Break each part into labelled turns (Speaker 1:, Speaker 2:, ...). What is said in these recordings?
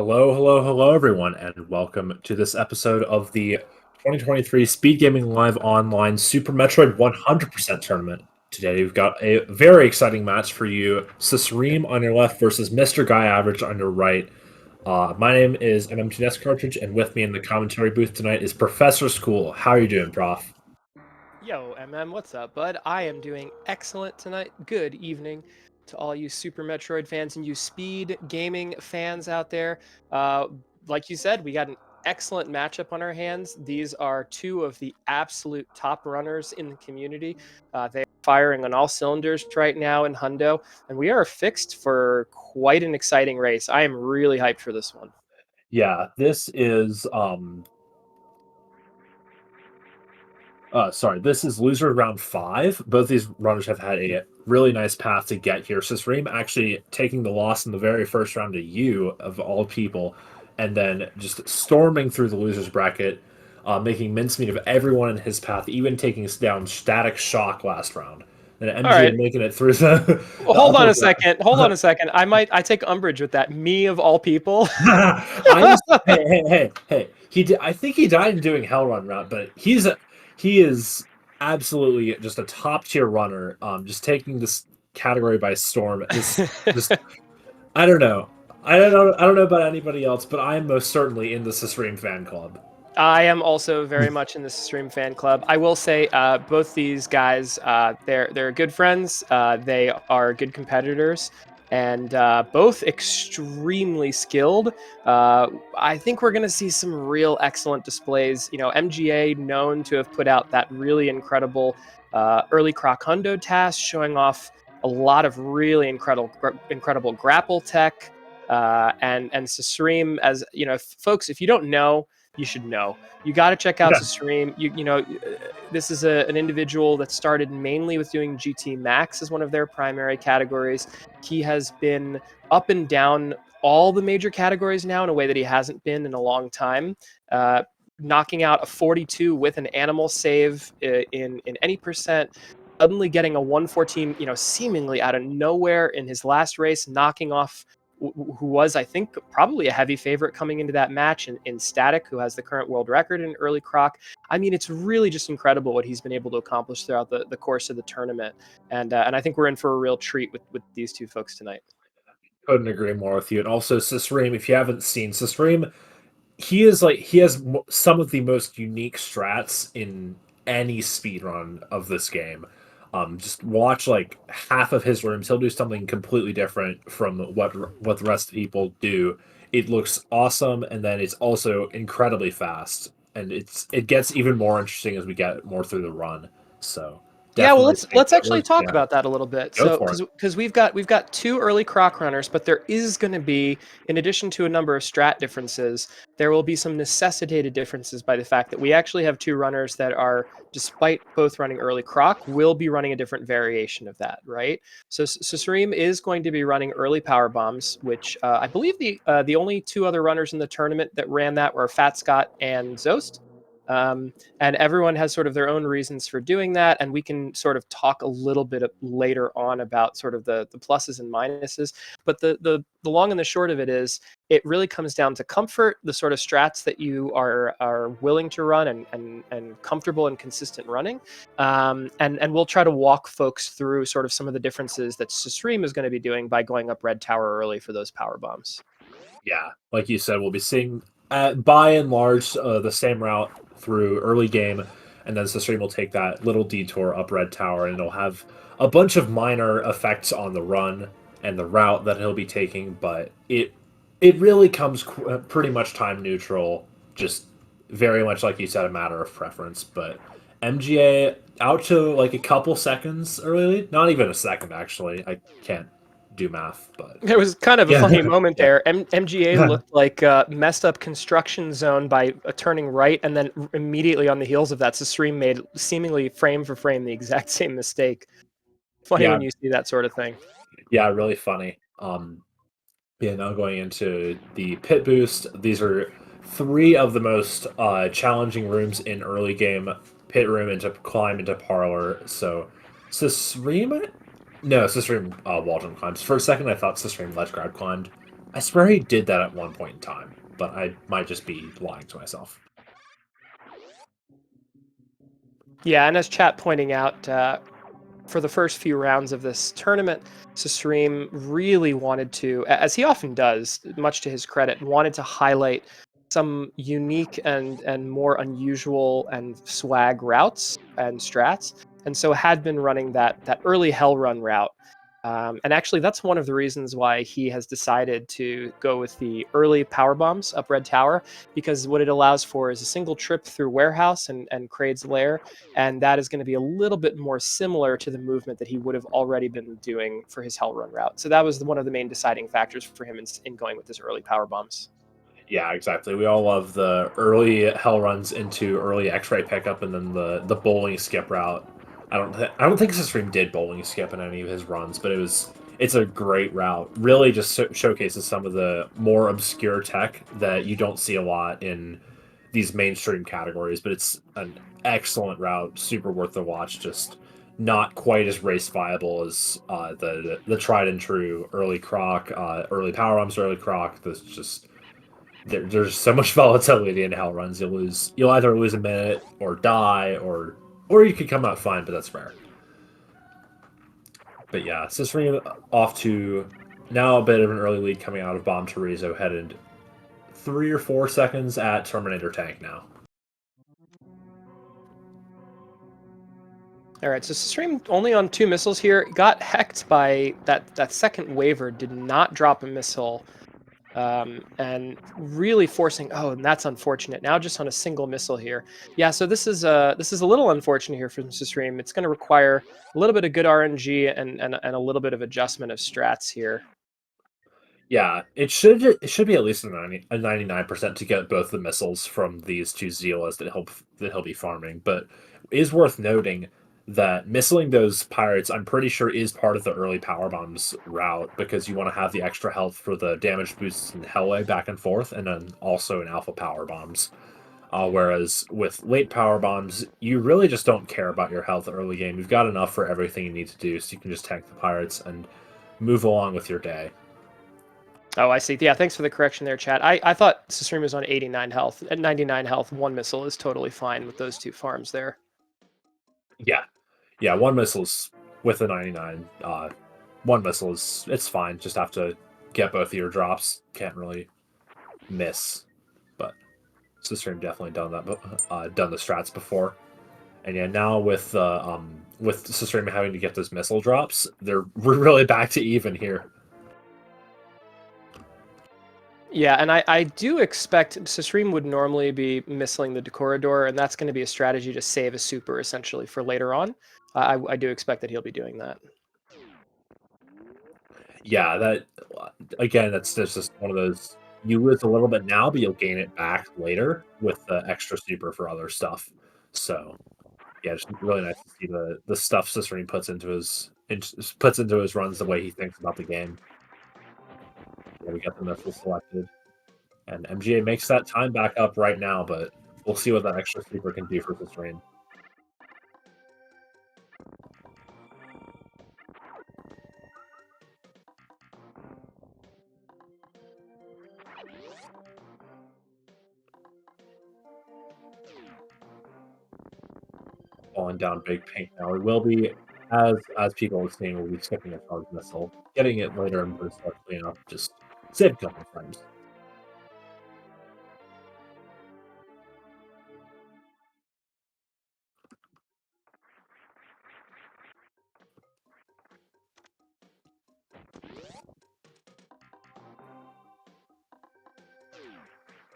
Speaker 1: Hello, hello, hello, everyone, and welcome to this episode of the 2023 Speed Gaming Live Online Super Metroid 100% Tournament. Today, we've got a very exciting match for you. susreime on your left versus MrGuyAverage on your right. My name is MMTNS Cartridge, and with me in the commentary booth tonight is Professor School. How are you doing, Prof?
Speaker 2: Yo, what's up, bud? I am doing excellent tonight. Good evening to all you Super Metroid fans and you Speed Gaming fans out there. Uh, like you said, we got an excellent matchup on our hands. These are two of the absolute top runners in the community. They're firing on all cylinders right now in Hundo, and we are fixed for quite an exciting race. I am really hyped for this one.
Speaker 1: Yeah, this is this is loser round 5. Both these runners have had a really nice path to get here. susreime actually taking the loss in the very first round to you, of all people, and then just storming through the losers bracket, making mincemeat of everyone in his path, even taking down Static Shock last round. And
Speaker 2: All
Speaker 1: MGA
Speaker 2: right.
Speaker 1: making it through the,
Speaker 2: Well,
Speaker 1: the
Speaker 2: hold on
Speaker 1: upper
Speaker 2: a second. Hold on a second. I take umbrage with that. Me of all people.
Speaker 1: I'm hey. I think he died in doing Hell Run route, but he is absolutely just a top tier runner. Just taking this category by storm. Just I don't know. I don't know about anybody else, but I am most certainly in the susreime fan club.
Speaker 2: I am also very much in the stream fan club. I will say, both these guys, they're good friends. They are good competitors, and both extremely skilled. I think we're going to see some real excellent displays. You know, MGA known to have put out that really incredible early Croc Hundo task, showing off a lot of really incredible grapple tech. And susreime, as you know, folks, if you don't know, you should know. You got to check out
Speaker 1: Yeah.
Speaker 2: susreime. This is an individual that started mainly with doing GT Max as one of their primary categories. He has been up and down all the major categories now in a way that he hasn't been in a long time. Knocking out a 42 with an animal save in any percent, suddenly getting a 114, seemingly out of nowhere in his last race, knocking off who was, I think, probably a heavy favorite coming into that match in Static, who has the current world record in early Croc. I mean, it's really just incredible what he's been able to accomplish throughout the course of the tournament. And I think we're in for a real treat with these two folks tonight.
Speaker 1: Couldn't agree more with you. And also susreime, if you haven't seen susreime, he has some of the most unique strats in any speed run of this game. Just watch like half of his rooms. He'll do something completely different from what the rest of the people do. It looks awesome, and then it's also incredibly fast, and it gets even more interesting as we get more through the run. So
Speaker 2: Yeah, well,
Speaker 1: definitely think
Speaker 2: let's
Speaker 1: that
Speaker 2: actually talk about that a little bit.
Speaker 1: go
Speaker 2: So,
Speaker 1: for it.
Speaker 2: because we've got two early Croc runners, but there is going to be, in addition to a number of strat differences, there will be some necessitated differences by the fact that we actually have two runners that are, despite both running early Croc, will be running a different variation of that, right? So, susreime is going to be running early power bombs, which I believe the only two other runners in the tournament that ran that were Fat Scott and Zost. And everyone has sort of their own reasons for doing that, and we can sort of talk a little bit later on about sort of the pluses and minuses. But the long and the short of it is, it really comes down to comfort, the sort of strats that you are willing to run and comfortable and consistent running. And we'll try to walk folks through sort of some of the differences that susreime is going to be doing by going up red tower early for those power bombs.
Speaker 1: Yeah, like you said, we'll be seeing by and large the same route through early game, and then susreime will take that little detour up Red Tower, and it'll have a bunch of minor effects on the run and the route that he'll be taking, but it really comes pretty much time neutral, just very much like you said, a matter of preference. But MGA out to like a couple seconds early, not even a second actually. I can't do math, but
Speaker 2: There was kind of a
Speaker 1: yeah,
Speaker 2: funny moment
Speaker 1: yeah.
Speaker 2: there. MGA looked like a messed up construction zone by turning right, and then immediately on the heels of that, susreime made seemingly frame for frame the exact same mistake. Funny
Speaker 1: Yeah,
Speaker 2: when you see that sort of thing.
Speaker 1: yeah, really funny. Yeah, now going into the pit boost, these are three of the most challenging rooms in early game. Pit room into climb into parlor. So, susreime? No, susreime wall jump climbs. For a second, I thought susreime ledge grab climbed. I swear he did that at one point in time, but I might just be lying to myself.
Speaker 2: Yeah, and as chat pointing out, for the first few rounds of this tournament, susreime really wanted to, as he often does, much to his credit, wanted to highlight some unique and more unusual and swag routes and strats, and so had been running that early hell run route. And actually, that's one of the reasons why he has decided to go with the early power bombs up Red Tower, because what it allows for is a single trip through Warehouse and Kraid's Lair, and that is going to be a little bit more similar to the movement that he would have already been doing for his Hell Run route. So that was one of the main deciding factors for him in going with his early power bombs.
Speaker 1: Yeah, exactly. We all love the early hell runs into early X-ray pickup, and then the bowling skip route. I don't think susreime did bowling skip in any of his runs, but it's a great route. Really, just showcases some of the more obscure tech that you don't see a lot in these mainstream categories. But it's an excellent route, super worth the watch. Just not quite as race viable as the tried and true early croc, early power bombs, early croc. That's just there's so much volatility in hell runs. You'll either lose a minute or die, or you could come out fine, but that's rare. But yeah, susreime off to now a bit of an early lead coming out of Bomb Terizo, headed 3 or 4 seconds at Terminator Tank now.
Speaker 2: All right, so susreime only on 2 missiles here. Got hecked by that second waver. Did not drop a missile. And really forcing. Oh, and that's unfortunate. Now just on a single missile here. Yeah, so this is a little unfortunate here for susreime. It's going to require a little bit of good RNG and a little bit of adjustment of strats here.
Speaker 1: Yeah, it should be at least a 99% to get both the missiles from these two Zealas that he'll be farming. But it is worth noting that missiling those pirates, I'm pretty sure, is part of the early power bombs route, because you want to have the extra health for the damage boosts in Hellway back and forth, and then also in alpha power bombs. Whereas with late power bombs, you really just don't care about your health early game. You've got enough for everything you need to do, so you can just tank the pirates and move along with your day.
Speaker 2: Oh, I see. Yeah, thanks for the correction there, chat. I thought susreime was on 89 health. At 99 health, 1 missile is totally fine with those 2 farms there.
Speaker 1: Yeah, yeah, one missile's with a 99. One missile it's fine. Just have to get both of your drops. Can't really miss. But susreime definitely done that. Done the strats before. And yeah, now with susreime having to get those missile drops, we're really back to even here.
Speaker 2: Yeah, and I do expect susreime would normally be missiling the Decorador, and that's going to be a strategy to save a super essentially for later on. I do expect that he'll be doing that.
Speaker 1: Yeah, that again, that's just one of those. You lose a little bit now, but you'll gain it back later with the extra super for other stuff. So yeah, it's really nice to see the stuff susreime puts into his runs, the way he thinks about the game. Yeah, we got the missile selected, and MGA makes that time back up right now, but we'll see what that extra super can do for susreime. Falling down big paint now. We will be, as people are seeing, we'll be skipping a charge missile, getting it later in burst quickly enough, just save a couple frames.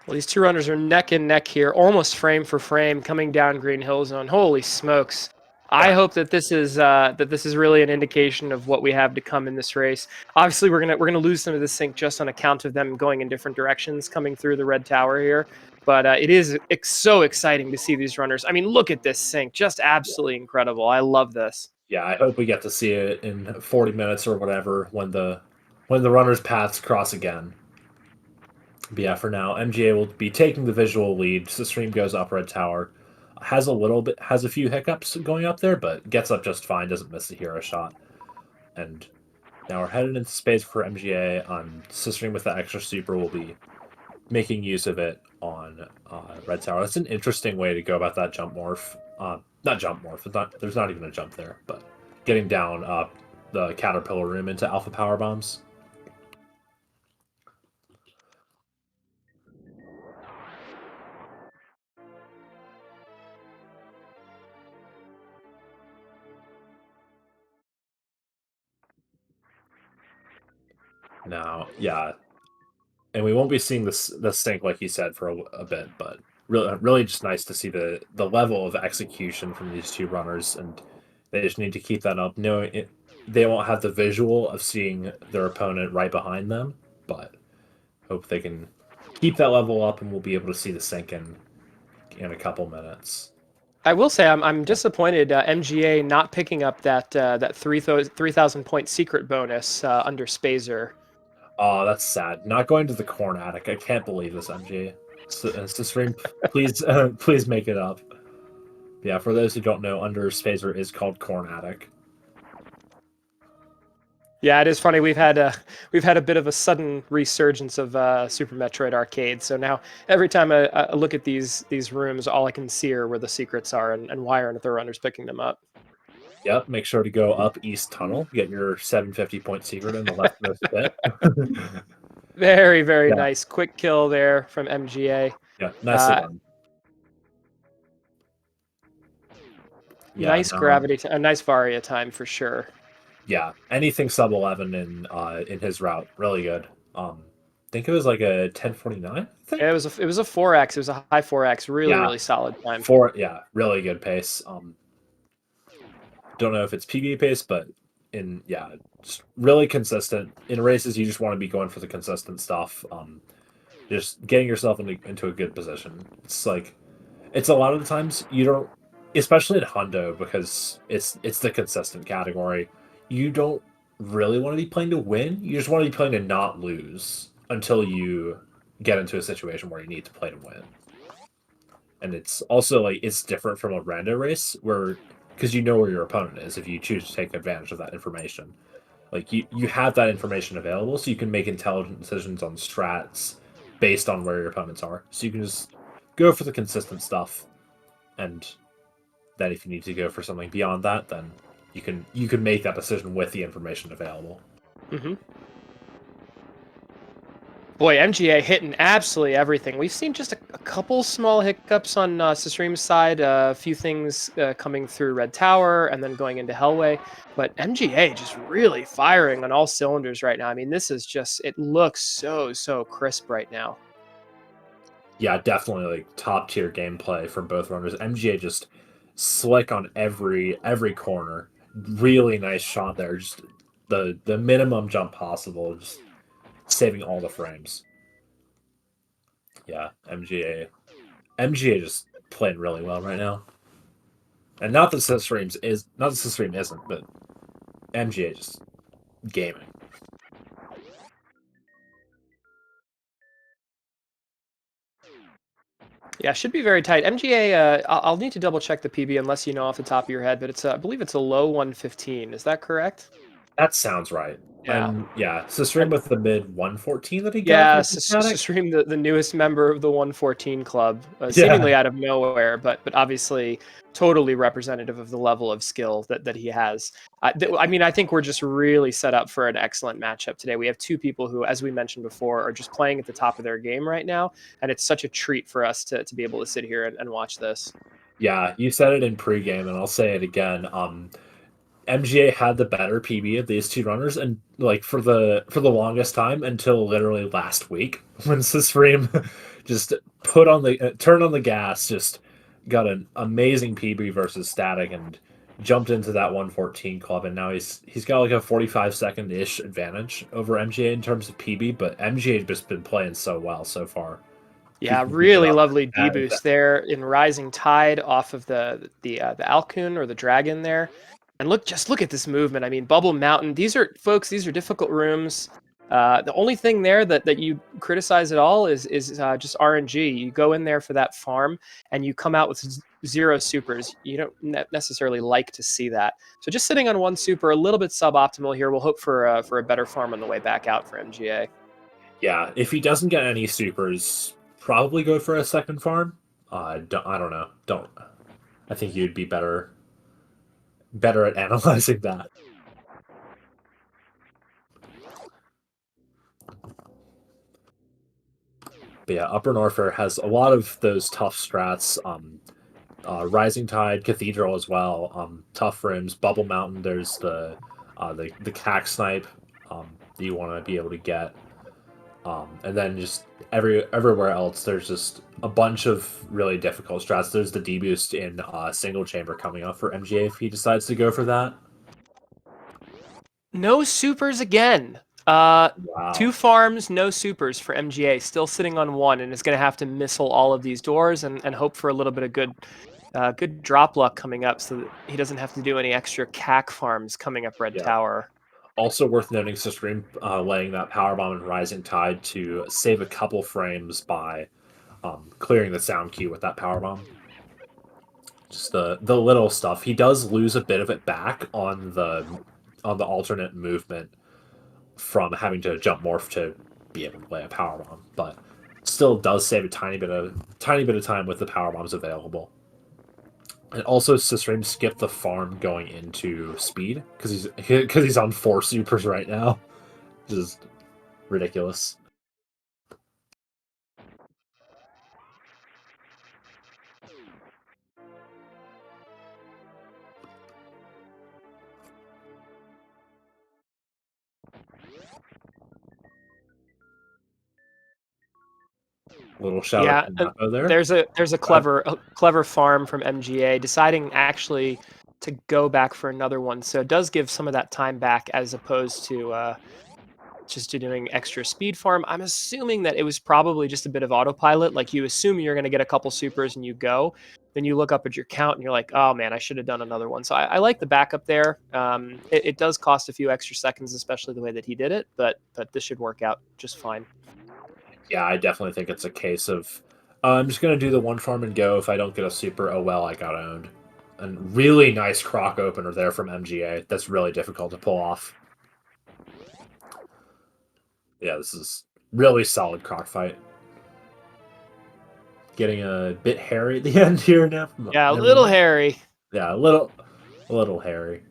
Speaker 2: Well, these 2 runners are neck and neck here, almost frame for frame, coming down Green Hill Zone. Holy smokes! I
Speaker 1: Yeah.
Speaker 2: hope that this is really an indication of what we have to come in this race. Obviously, we're gonna lose some of the sync just on account of them going in different directions coming through the red tower here. But it is so exciting to see these runners. I mean, look at this sync, just absolutely incredible. I love this.
Speaker 1: Yeah, I hope we get to see it in 40 minutes or whatever when the runners' paths cross again. But yeah, for now, MGA will be taking the visual lead. susreime goes up red tower, has a few hiccups going up there, but gets up just fine. Doesn't miss the hero shot, and Now we're headed into space for MGA on Sistering with the extra super. We'll be making use of it on Red Tower. That's an interesting way to go about that jump morph. Not jump morph. There's not even a jump there, but getting down the caterpillar room into alpha power bombs. Now, yeah, and we won't be seeing the sync like you said for a bit, but really just nice to see the level of execution from these two runners, and they just need to keep that up. Knowing it, they won't have the visual of seeing their opponent right behind them, but hope they can keep that level up, and we'll be able to see the sync in a couple minutes.
Speaker 2: I will say I'm disappointed MGA not picking up that 3,000 point secret bonus under Spazer.
Speaker 1: Oh, that's sad. Not going to the corn attic. I can't believe this, MG. Stream, please, please make it up. Yeah, for those who don't know, Under Spacer is called Corn Attic.
Speaker 2: Yeah, it is funny. We've had a bit of a sudden resurgence of Super Metroid Arcade. So now every time I look at these rooms, all I can see are where the secrets are and why aren't the runners picking them up.
Speaker 1: Yep, make sure to go up East Tunnel, get your 750 point secret in the leftmost bit.
Speaker 2: Very, very
Speaker 1: Yeah.
Speaker 2: nice. Quick kill there from MGA.
Speaker 1: Yeah, nicely done. Yeah,
Speaker 2: nice gravity, a nice Varia time for sure.
Speaker 1: Yeah, anything sub 11 in his route, really good. I think it was like a 1049. I think
Speaker 2: it was a 4x. It was a high 4x. Really solid time.
Speaker 1: Really good pace. Don't know if it's PB pace, but just really consistent. In races, you just want to be going for the consistent stuff. Just getting yourself into a good position. It's a lot of the times you don't, especially in Hundo, because it's the consistent category. You don't really want to be playing to win. You just want to be playing to not lose until you get into a situation where you need to play to win. And it's also it's different from a rando race where, because you know where your opponent is if you choose to take advantage of that information. You have that information available, so you can make intelligent decisions on strats based on where your opponents are. So you can just go for the consistent stuff, and then if you need to go for something beyond that, then you can make that decision with the information available.
Speaker 2: Mm-hmm. Boy, MGA hitting absolutely everything. We've seen just a couple small hiccups on susreime's side, a few things coming through Red Tower and then going into Hellway, but MGA just really firing on all cylinders right now. I mean, this is just, it looks so crisp right now.
Speaker 1: Yeah, definitely top tier gameplay from both runners. MGA just slick on every corner. Really nice shot there. Just the minimum jump possible, just saving all the frames. Yeah, MGA just playing really well right now. And not that susreime isn't, but MGA just gaming.
Speaker 2: Yeah, should be very tight. MGA, I'll need to double check the PB unless you know off the top of your head, but it's I believe it's a low 115. Is that correct?
Speaker 1: That sounds right.
Speaker 2: Yeah.
Speaker 1: Susreime with the mid 114 that he got.
Speaker 2: Yeah, susreime, the newest member of the 114 club, seemingly out of nowhere, but obviously totally representative of the level of skill that he has. I mean, I think we're just really set up for an excellent matchup today. We have two people who, as we mentioned before, are just playing at the top of their game right now, and it's such a treat for us to be able to sit here and watch this.
Speaker 1: Yeah, you said it in pregame, and I'll say it again. MGA had the better PB of these two runners, and for the longest time until literally last week when susreime just turned on the gas, just got an amazing PB versus Static and jumped into that 114 club, and now he's got like a 45-second ish advantage over MGA in terms of PB, but MGA has just been playing so well so far.
Speaker 2: Yeah, really lovely D boost there in Rising Tide off of the Alcun or the Dragon there. And look at this movement. I mean, Bubble Mountain. These are difficult rooms. The only thing there that you criticize at all is just RNG. You go in there for that farm, and you come out with 0 supers, you don't necessarily like to see that. So just sitting on 1 super, a little bit suboptimal here. We'll hope for a better farm on the way back out for MGA.
Speaker 1: Yeah, if he doesn't get any supers, probably go for a second farm. I don't know. Don't. I think you'd be better at analyzing that. But yeah, Upper Norfair has a lot of those tough strats. Rising Tide, Cathedral as well. Tough rims, Bubble Mountain. There's the cack snipe that you want to be able to get, and then just everywhere else. There's just a bunch of really difficult strats. There's the deboost in single chamber coming up for MGA if he decides to go for that.
Speaker 2: No supers again.
Speaker 1: Wow.
Speaker 2: 2 farms, no supers for MGA. Still sitting on 1, and is going to have to missile all of these doors and hope for a little bit of good drop luck coming up, so that he doesn't have to do any extra cack farms coming up Red Tower.
Speaker 1: Also worth noting, susreime laying that powerbomb and Rising Tide to save a couple frames by clearing the sound queue with that powerbomb. Just the little stuff. He does lose a bit of it back on the alternate movement from having to jump morph to be able to lay a powerbomb, but still does save a tiny bit of time with the powerbombs available. And also, susreime skipped the farm going into speed because he's on 4 supers right now, which is ridiculous. Little shout out to Napo there.
Speaker 2: There's a clever farm from MGA deciding actually to go back for another one. So it does give some of that time back as opposed to just to doing extra speed farm. I'm assuming that it was probably just a bit of autopilot. Like, you assume you're going to get a couple supers and you go. Then you look up at your count and you're like, oh man, I should have done another one. So I like the backup there. It does cost a few extra seconds, especially the way that he did it, but this should work out just fine.
Speaker 1: Yeah, I definitely think it's a case of I'm just going to do the 1 farm and go. If I don't get a super, oh well, I got owned. And really nice croc opener there from MGA. That's really difficult to pull off. Yeah, this is really solid croc fight. Getting a bit hairy at the end here now.
Speaker 2: Yeah, a little hairy.
Speaker 1: Yeah, a little hairy.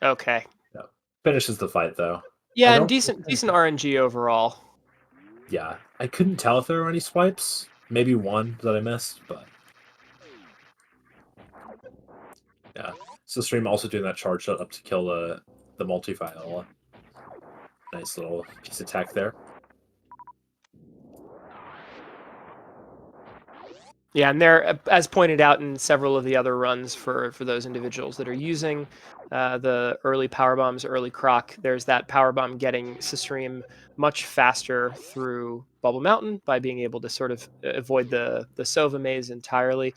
Speaker 2: Okay.
Speaker 1: Yeah. Finishes the fight though.
Speaker 2: Yeah, and decent RNG overall.
Speaker 1: Yeah, I couldn't tell if there were any swipes. Maybe one that I missed, but yeah. susreime also doing that charge shot up to kill the multi-file. Nice little piece of tech there.
Speaker 2: Yeah, and there, as pointed out in several of the other runs for those individuals that are using the early power bombs, early croc, there's that power bomb getting susreime much faster through Bubble Mountain by being able to sort of avoid the Sova maze entirely.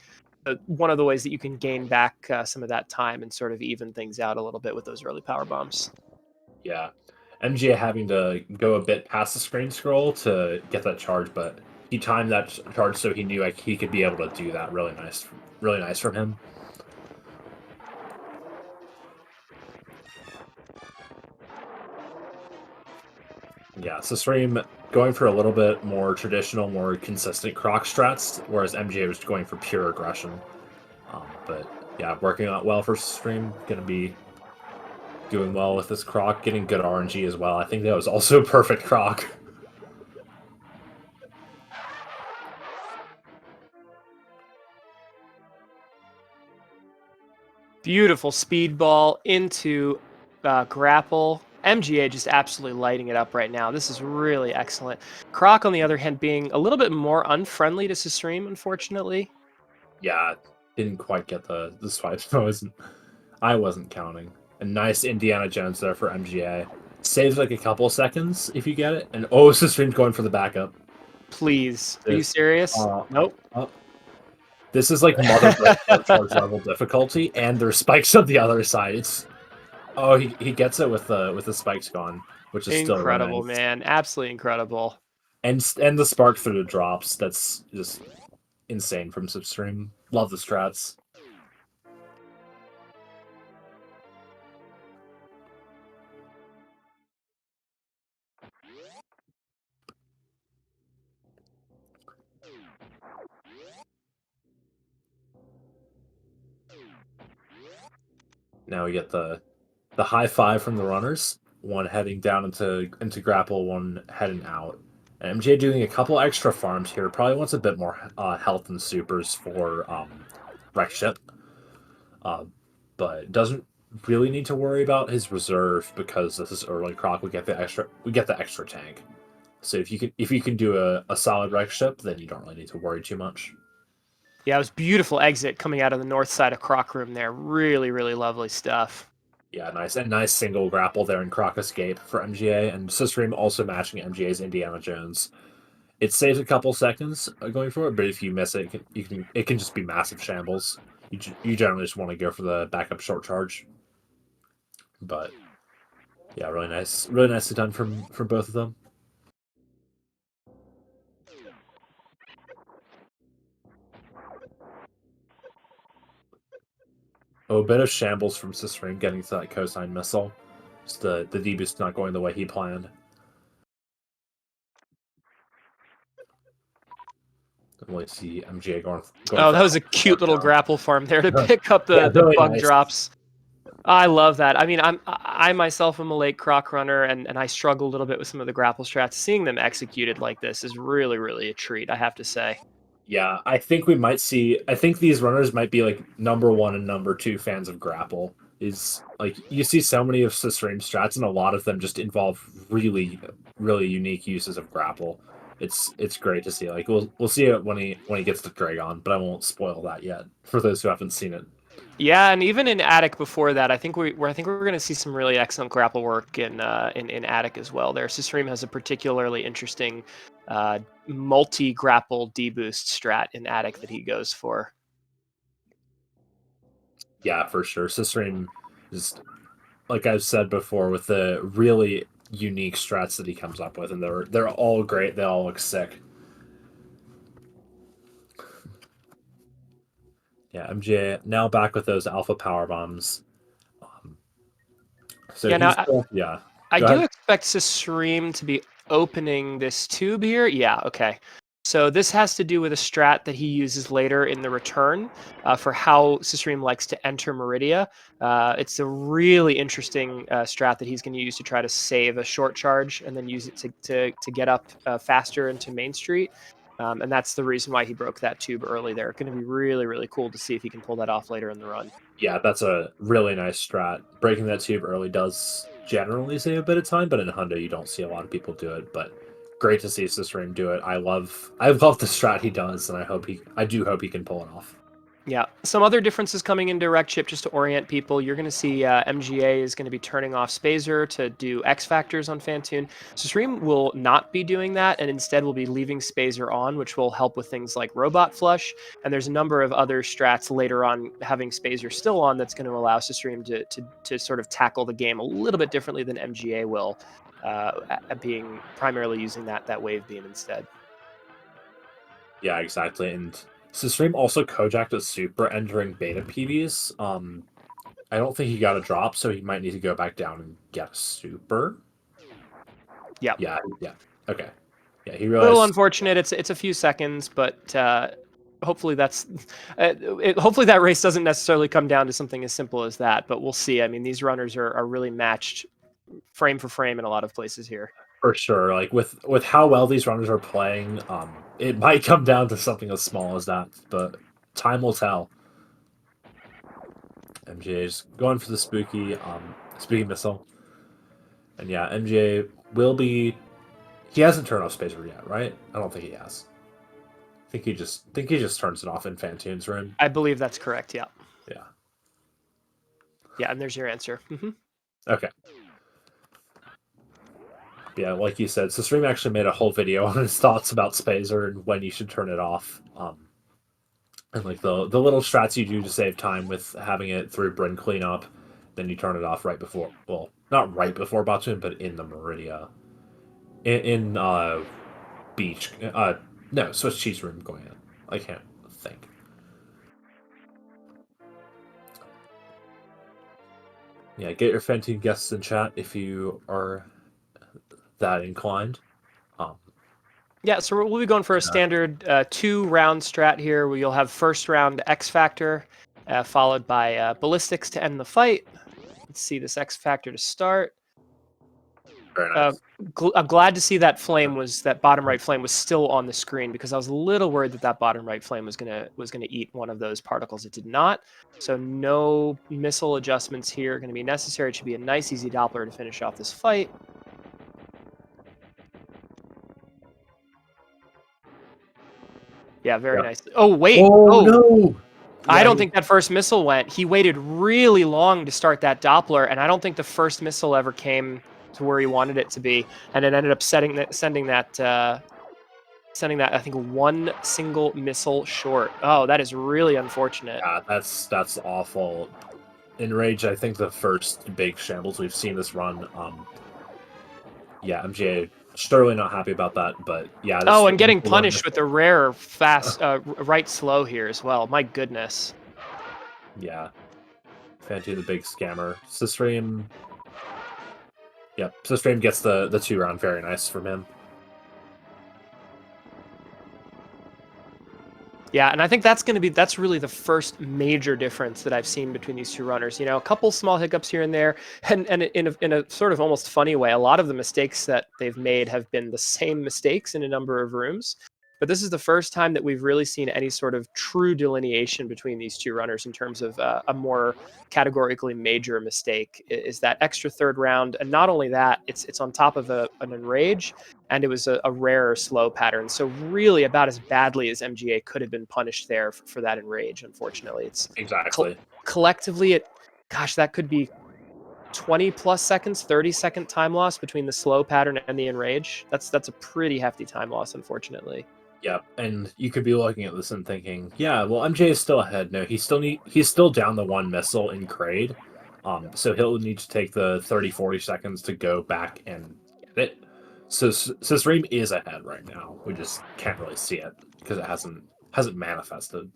Speaker 2: One of the ways that you can gain back some of that time and sort of even things out a little bit with those early power bombs.
Speaker 1: Yeah, MGA having to go a bit past the screen scroll to get that charge, but he timed that charge so he knew like he could be able to do that. Really nice from him. Yeah, susreime going for a little bit more traditional, more consistent croc strats, whereas MGA was going for pure aggression. But yeah, working out well for susreime. Going to be doing well with this croc, getting good RNG as well. I think that was also perfect croc.
Speaker 2: Beautiful speedball into grapple. MGA just absolutely lighting it up right now. This is really excellent. Croc, on the other hand, being a little bit more unfriendly to susreime, unfortunately.
Speaker 1: Yeah, didn't quite get the swipes. I wasn't counting. A nice Indiana Jones there for MGA. Saves like a couple seconds if you get it. And oh, susreime's going for the backup.
Speaker 2: Please. Are you serious? Nope.
Speaker 1: This is like mother charge level difficulty, and there's spikes on the other side. It's he gets it with the spikes gone, which is
Speaker 2: incredible,
Speaker 1: still nice.
Speaker 2: Man. Absolutely incredible.
Speaker 1: And the spark through the drops. That's just insane from Substream. Love the strats. Now we get the high five from the runners. One heading down into grapple, one heading out. And MJ doing a couple extra farms here. Probably wants a bit more health and supers for Wreck Ship. But doesn't really need to worry about his reserve because this is early croc. We get the extra tank. So if you can do a solid Wreck Ship, then you don't really need to worry too much.
Speaker 2: Yeah, it was beautiful exit coming out of the north side of Croc Room there. Really, really lovely stuff.
Speaker 1: Yeah, nice single grapple there in Croc Escape for MGA, and susreime also matching MGA's Indiana Jones. It saves a couple seconds going for it, but if you miss it, it can just be massive shambles. You generally just want to go for the backup short charge. But yeah, really nicely done from both of them. Oh, a bit of shambles from susreime getting to that cosine missile. Just the deboost not going the way he planned. Definitely see MGA going
Speaker 2: Oh, that was a cute little grapple farm there to pick up the
Speaker 1: really
Speaker 2: bug
Speaker 1: nice.
Speaker 2: drops. I love that. I mean, I myself am a late croc runner, and I struggle a little bit with some of the grapple strats. Seeing them executed like this is really, really a treat, I have to say.
Speaker 1: Yeah, I think we might see. I think these runners might be like #1 and #2 fans of grapple. Is like you see so many of susreime strats, and a lot of them just involve really, really unique uses of grapple. It's great to see. Like we'll see it when he gets to Dragon, but I won't spoil that yet for those who haven't seen it.
Speaker 2: Yeah, and even in Attic before that, I think we're going to see some really excellent grapple work in Attic as well. There, susreime has a particularly interesting multi grapple deboost strat in Attic that he goes for.
Speaker 1: Yeah, for sure. susreime just like I've said before with the really unique strats that he comes up with, and they're all great. They all look sick. Yeah, MJ now back with those alpha power bombs. So
Speaker 2: Yeah,
Speaker 1: he's
Speaker 2: now
Speaker 1: yeah.
Speaker 2: I
Speaker 1: Go
Speaker 2: do
Speaker 1: ahead.
Speaker 2: expect susreime to be opening this tube here. Yeah, okay. So this has to do with a strat that he uses later in the return for how susreime likes to enter Meridia. It's a really interesting strat that he's going to use to try to save a short charge and then use it to get up faster into Main Street. And that's the reason why he broke that tube early there. Going to be really, really cool to see if he can pull that off later in the run.
Speaker 1: Yeah, that's a really nice strat. Breaking that tube early does generally save a bit of time, but in Hundo you don't see a lot of people do it. But great to see susreime do it. I love the strat he does, and I do hope he can pull it off.
Speaker 2: Yeah, some other differences coming in direct chip just to orient people. You're going to see MGA is going to be turning off Spazer to do X factors on Fantoon. susreime will not be doing that, and instead will be leaving Spazer on, which will help with things like Robot Flush. And there's a number of other strats later on having Spazer still on that's going to allow susreime to sort of tackle the game a little bit differently than MGA will, being primarily using that wave beam instead.
Speaker 1: Yeah, exactly. And susreime also Kojak a super entering beta PBs. I don't think he got a drop, so he might need to go back down and get a super.
Speaker 2: Yeah.
Speaker 1: Yeah. Okay. Yeah, he
Speaker 2: A
Speaker 1: realized.
Speaker 2: little unfortunate. It's a few seconds, but hopefully that's hopefully that race doesn't necessarily come down to something as simple as that. But we'll see. I mean, these runners are really matched frame for frame in a lot of places here.
Speaker 1: For sure, like with how well these runners are playing, it might come down to something as small as that, but time will tell. MJ's going for the spooky missile, and yeah, MJ will be. He hasn't turned off Spacer yet, right? I don't think he has. I think he just turns it off in Fantoon's room.
Speaker 2: I believe that's correct. Yeah.
Speaker 1: Yeah.
Speaker 2: Yeah, and there's your answer.
Speaker 1: Okay. Yeah, like you said, susreime actually made a whole video on his thoughts about Spazer and when you should turn it off. And like the little strats you do to save time with having it through Bryn cleanup, then you turn it off right before. Well, not right before Botsun, but in the Meridia. In Beach. No, Swiss cheese room going in. I can't. think. Yeah, get your Fantoon guests in chat if you are that inclined.
Speaker 2: Yeah, so we'll be going for a standard 2-round strat here, where you'll have first round X Factor, followed by ballistics to end the fight. Let's see this X Factor to start.
Speaker 1: Very nice.
Speaker 2: I'm glad to see that that bottom right flame was still on the screen, because I was a little worried that bottom right flame was gonna eat one of those particles. It did not. So no missile adjustments here are going to be necessary. It should be a nice easy Doppler to finish off this fight. Yeah, very nice. Oh wait!
Speaker 1: Oh no!
Speaker 2: I don't think that first missile went. He waited really long to start that Doppler, and I don't think the first missile ever came to where he wanted it to be, and it ended up sending that I think one single missile short. Oh, that is really unfortunate.
Speaker 1: Yeah, that's awful. In Rage, I think the first big shambles we've seen this run. Yeah, MGA surely not happy about that, but yeah.
Speaker 2: Oh, and getting punished with the rare fast right slow here as well. My goodness.
Speaker 1: Yeah. Fantoon the big scammer. susreime. Yep, susreime gets the 2-round. Very nice from him.
Speaker 2: Yeah, and I think that's really the first major difference that I've seen between these two runners. You know, a couple small hiccups here and there, and in a sort of almost funny way, a lot of the mistakes that they've made have been the same mistakes in a number of rooms. But this is the first time that we've really seen any sort of true delineation between these two runners in terms of a more categorically major mistake. Is that extra third round, and not only that, it's on top of an enrage, and it was a rare slow pattern. So really, about as badly as MGA could have been punished there for that enrage. Unfortunately, it's
Speaker 1: exactly
Speaker 2: collectively gosh, that could be 20 plus seconds, 30-second time loss between the slow pattern and the enrage. That's a pretty hefty time loss, unfortunately.
Speaker 1: Yeah, and you could be looking at this and thinking, yeah, well, MJ is still ahead. No, he's still down the 1 missile in Kraid. So he'll need to take the 30-40 seconds to go back and get it. So susreime is ahead right now. We just can't really see it because it hasn't manifested.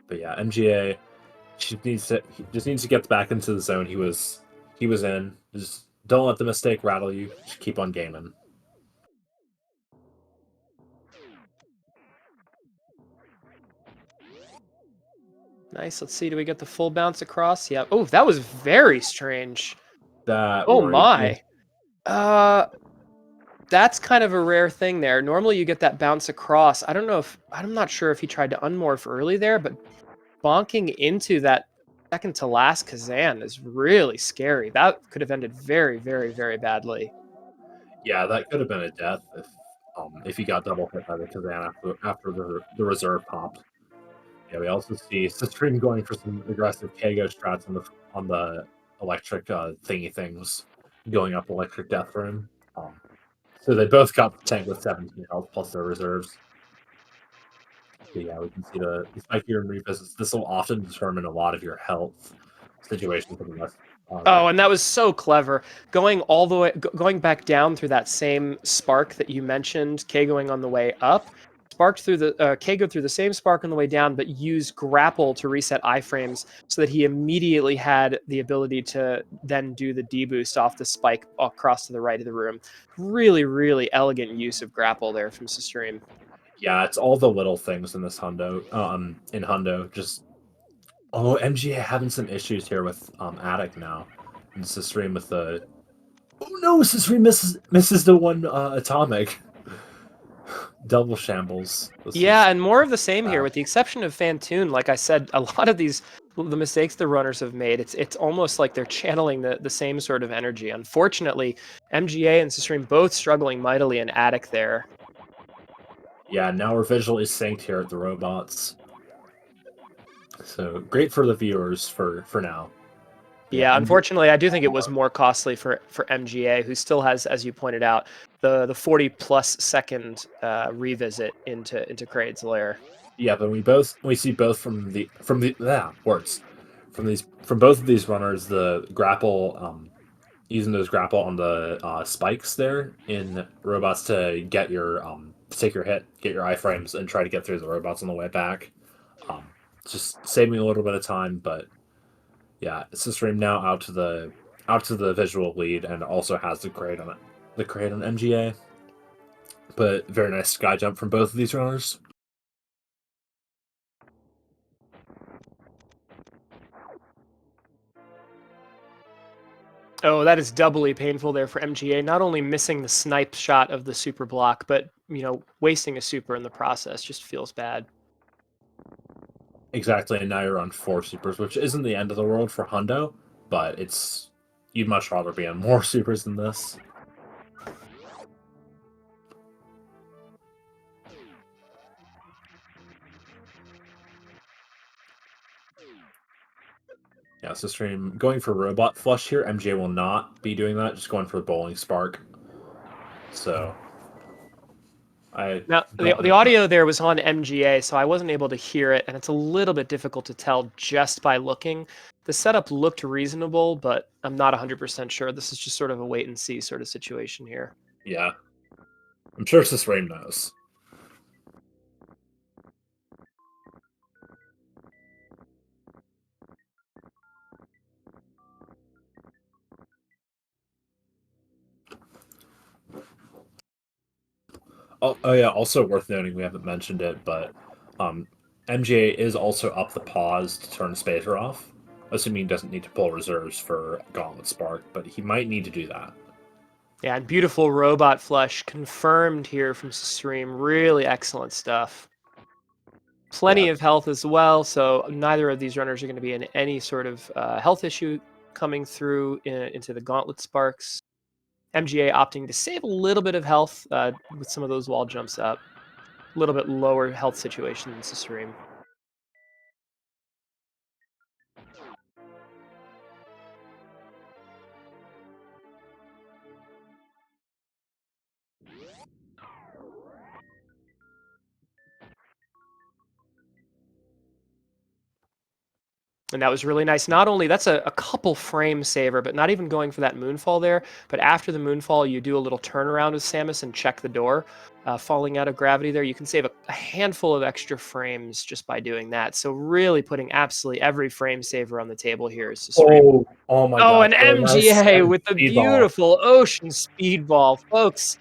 Speaker 1: But yeah, MGA he just needs to get back into the zone he was in. Just don't let the mistake rattle you. Just keep on gaming.
Speaker 2: Nice. Let's see. Do we get the full bounce across? Yeah. Oh, that was very strange. Oh my. That's kind of a rare thing there. Normally you get that bounce across. I'm not sure if he tried to unmorph early there, but bonking into that second to last Kazan is really scary. That could have ended very, very, very badly.
Speaker 1: Yeah, that could have been a death if he got double hit by the Kazan after the reserve popped. Yeah, we also see susreime going for some aggressive KO strats on the electric thingy things, going up electric death room. So they both got the tank with 17 health plus their reserves. But yeah, we can see the spikier and revisits. This will often determine a lot of your health situations for the rest.
Speaker 2: Oh, and that was so clever. Going all the way, going back down through that same spark that you mentioned, K going on the way up, sparked through the K go through the same spark on the way down, but use grapple to reset iframes so that he immediately had the ability to then do the deboost off the spike across to the right of the room. Really, really elegant use of grapple there from susreime.
Speaker 1: Yeah, it's all the little things in this Hundo. In Hundo, just MGA having some issues here with Attic now, and susreime with the. Oh no, susreime misses the 1 atomic. Double shambles.
Speaker 2: And more of the same here, with the exception of Fantoon. Like I said, a lot of the mistakes the runners have made, it's almost like they're channeling the same sort of energy. Unfortunately, MGA and susreime both struggling mightily in Attic there.
Speaker 1: Yeah, now we're visually synced here at the robots. So great for the viewers for now.
Speaker 2: Yeah, unfortunately, I do think it was more costly for MGA, who still has, as you pointed out, the 40+ second revisit into Kraid's lair.
Speaker 1: Yeah, but we see both from both of these runners the grapple using those grapple on the spikes there in robots to get your just take your hit, get your iframes, and try to get through the robots on the way back. Just saving a little bit of time, but yeah, susreime now out to the visual lead, and also has the grade on MGA. But very nice sky jump from both of these runners.
Speaker 2: Oh, that is doubly painful there for MGA. Not only missing the snipe shot of the super block, but, you know, wasting a super in the process just feels bad.
Speaker 1: Exactly, and now you're on 4 supers, which isn't the end of the world for Hundo, but you'd much rather be on more supers than this. Yeah, susreime going for robot flush here. MJ will not be doing that, just going for the bowling spark. So
Speaker 2: Now, the audio there was on MGA, so I wasn't able to hear it, and it's a little bit difficult to tell just by looking. The setup looked reasonable, but I'm not 100% sure. This is just sort of a wait and see sort of situation here.
Speaker 1: Yeah. I'm sure susreime knows. Oh yeah, also worth noting, we haven't mentioned it, but MGA is also up the pause to turn Spacer off, assuming he doesn't need to pull reserves for Gauntlet Spark, but he might need to do that.
Speaker 2: Yeah, and beautiful robot flush confirmed here from susreime. Really excellent stuff. Plenty of health as well, so neither of these runners are going to be in any sort of health issue coming through into the Gauntlet Sparks. MGA opting to save a little bit of health with some of those wall jumps up. A little bit lower health situation than susreime. And that was really nice. Not only that's a couple frame saver, but not even going for that moonfall there. But after the moonfall, you do a little turnaround with Samus and check the door, falling out of gravity there. You can save a handful of extra frames just by doing that. So really putting absolutely every frame saver on the table here is susreime.
Speaker 1: Oh my
Speaker 2: Oh,
Speaker 1: god.
Speaker 2: an MGA with the
Speaker 1: Speedball.
Speaker 2: beautiful ocean speedball. Folks,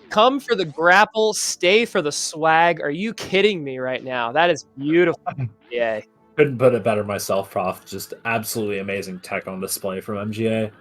Speaker 2: come for the grapple, stay for the swag. Are you kidding me right now? That is beautiful. Yay.
Speaker 1: Couldn't put it better myself, Prof. Just absolutely amazing tech on display from MGA.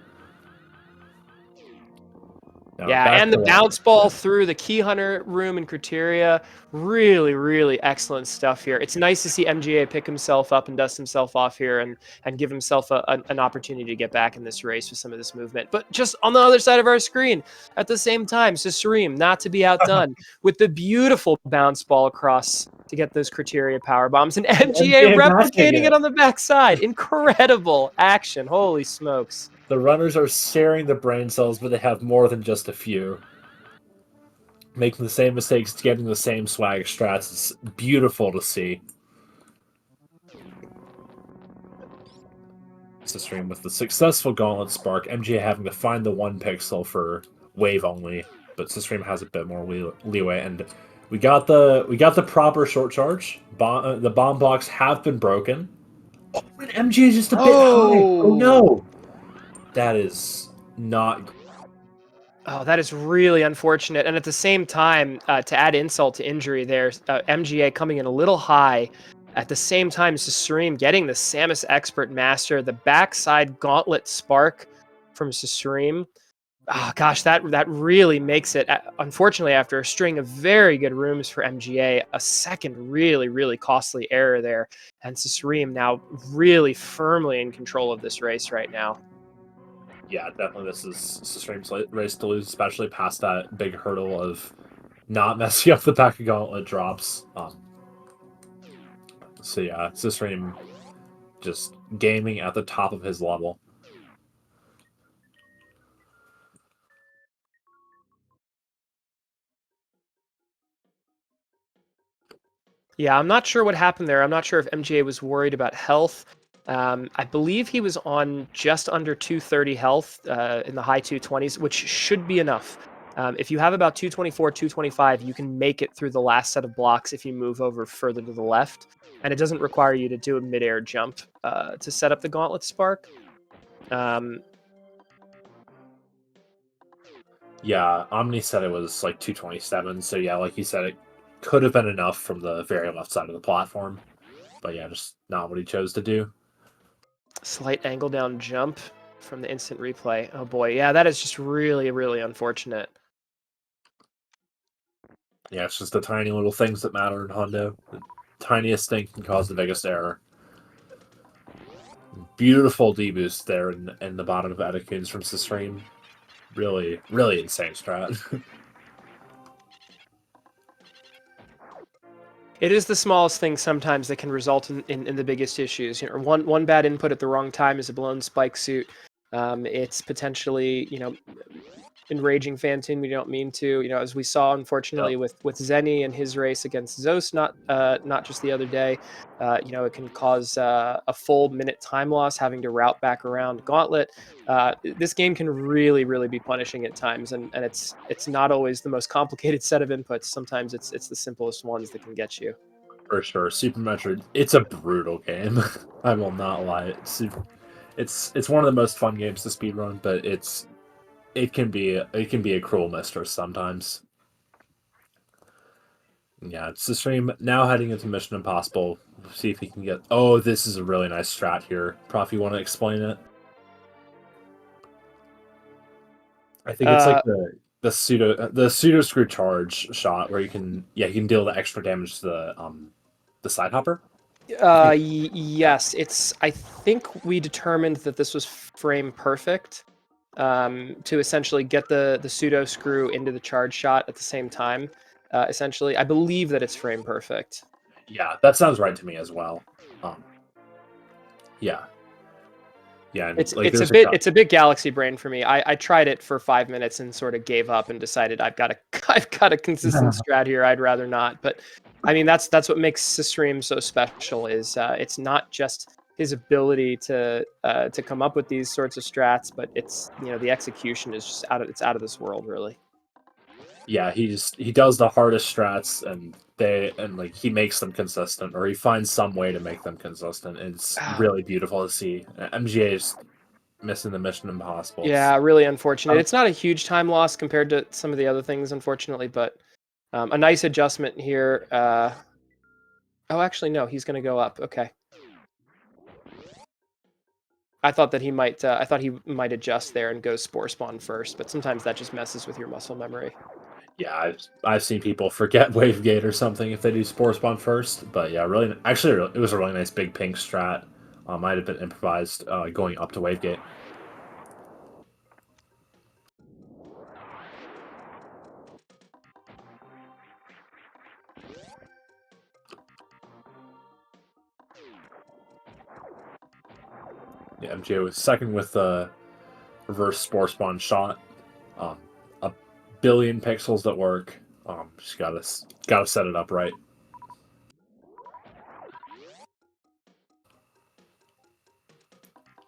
Speaker 2: Yeah, and the bounce ball through the Key Hunter room in Criteria. Really, really excellent stuff here. It's nice to see MGA pick himself up and dust himself off here and give himself an opportunity to get back in this race with some of this movement. But just on the other side of our screen, at the same time, susreime, not to be outdone, with the beautiful bounce ball across to get those Criteria power bombs. And MGA replicating it on the backside. Incredible action. Holy smokes.
Speaker 1: The runners are sharing the brain cells, but they have more than just a few. Making the same mistakes, getting the same swag strats. It's beautiful to see. susreime with the successful Gauntlet Spark, MGA having to find the 1 pixel for wave only, but susreime has a bit more leeway, and we got the proper short charge. The bomb blocks have been broken. Oh, and MGA is just a bit high. Oh no! That is not.
Speaker 2: Oh, that is really unfortunate. And at the same time, to add insult to injury, there's MGA coming in a little high. At the same time, susreime getting the Samus Expert Master, the backside Gauntlet Spark from susreime. Oh, gosh, that really makes it, unfortunately, after a string of very good rooms for MGA, a second really, really costly error there. And susreime now really firmly in control of this race right now.
Speaker 1: Yeah, definitely this is susreime's race to lose, especially past that big hurdle of not messing up the back of Gauntlet drops. So yeah, susreime just gaming at the top of his level.
Speaker 2: Yeah, I'm not sure what happened there. I'm not sure if MGA was worried about health. I believe he was on just under 230 health in the high 220s, which should be enough. If you have about 224, 225, you can make it through the last set of blocks if you move over further to the left. And it doesn't require you to do a midair jump to set up the Gauntlet Spark.
Speaker 1: Yeah, Omni said it was like 227, so yeah, like you said, it could have been enough from the very left side of the platform. But yeah, just not what he chose to do.
Speaker 2: Slight angle down jump from the instant replay. Oh boy, yeah, that is just really, really unfortunate.
Speaker 1: Yeah, it's just the tiny little things that matter in Hondo. The tiniest thing can cause the biggest error. Beautiful D-boost there in the bottom of Etique's from susreime. Really, really insane strat.
Speaker 2: It is the smallest thing sometimes that can result in the biggest issues. You know, one bad input at the wrong time is a blown spike suit. It's potentially, enraging Phantom. We don't mean to, as we saw unfortunately
Speaker 1: Yep.
Speaker 2: with Zenny and his race against Zeus, not just the other day. It can cause a full minute time loss having to route back around Gauntlet. This game can really, really be punishing at times, and it's not always the most complicated set of inputs. Sometimes it's the simplest ones that can get you.
Speaker 1: For sure. Super Metroid, it's a brutal game. I will not lie. It's one of the most fun games to speedrun, but it can be a cruel mistress sometimes. Yeah, it's the stream now heading into Mission Impossible. See if he can get. Oh, this is a really nice strat here. Prof, you want to explain it? I think it's like the pseudo screw charge shot where you can deal the extra damage to the side hopper.
Speaker 2: Yes, I think we determined that this was frame perfect to essentially get the pseudo screw into the charge shot at the same time. Essentially, I believe that it's frame perfect.
Speaker 1: Yeah, that sounds right to me as well. Yeah, yeah, and
Speaker 2: It's
Speaker 1: like
Speaker 2: it's a
Speaker 1: there's
Speaker 2: bit it's a bit galaxy brain for me. I tried it for 5 minutes and sort of gave up and decided I've got a consistent strat here. I'd rather not. But I mean that's what makes susreime so special. Is it's not just his ability to come up with these sorts of strats, but it's the execution is just out of this world, really.
Speaker 1: yeah, he does the hardest strats and like he makes them consistent or he finds some way to make them consistent. It's really beautiful to see. MGA is missing the Mission Impossible.
Speaker 2: Yeah, really unfortunate. It's not a huge time loss compared to some of the other things, unfortunately, but a nice adjustment here. Oh, actually, no, he's going to go up. Okay. I thought that he might. I thought he might adjust there and go spore spawn first, but sometimes that just messes with your muscle memory.
Speaker 1: Yeah, I've seen people forget Wavegate or something if they do Spore Spawn first. But yeah, really, actually, it was a really nice big pink strat. Might have been improvised going up to Wavegate. Yeah, MJ was second with the reverse Spore Spawn shot. A billion pixels that work. Just gotta set it up right.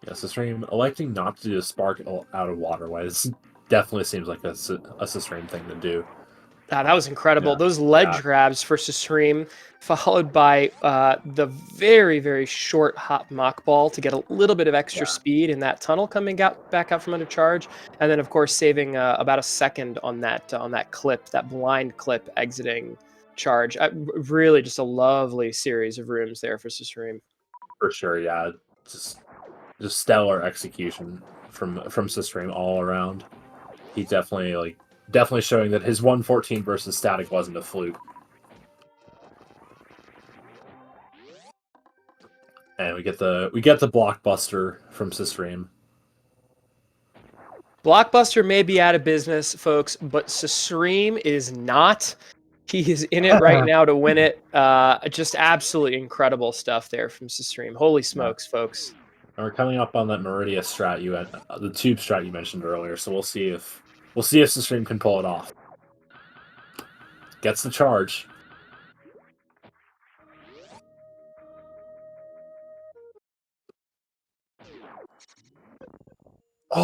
Speaker 1: Yes, the stream electing not to do a spark out of waterways definitely seems like a stream thing to do.
Speaker 2: That was incredible.
Speaker 1: Yeah,
Speaker 2: Those ledge
Speaker 1: yeah,
Speaker 2: grabs for susreime, followed by the very, very short hop mock ball to get a little bit of extra
Speaker 1: yeah,
Speaker 2: speed in that tunnel coming back out from under charge, and then of course saving about a second on that clip, that blind clip exiting charge. Really, just a lovely series of rooms there for susreime.
Speaker 1: for sure. Yeah, just stellar execution from susreime all around. He definitely showing that his 114 versus static wasn't a fluke. And we get the blockbuster from susreime.
Speaker 2: Blockbuster may be out of business, folks, but susreime is not. He is in it right now to win it. Just absolutely incredible stuff there from susreime. Holy smokes, folks.
Speaker 1: And we're coming up on that Meridia strat the tube strat you mentioned earlier, so we'll see if susreime can pull it off. Gets the charge.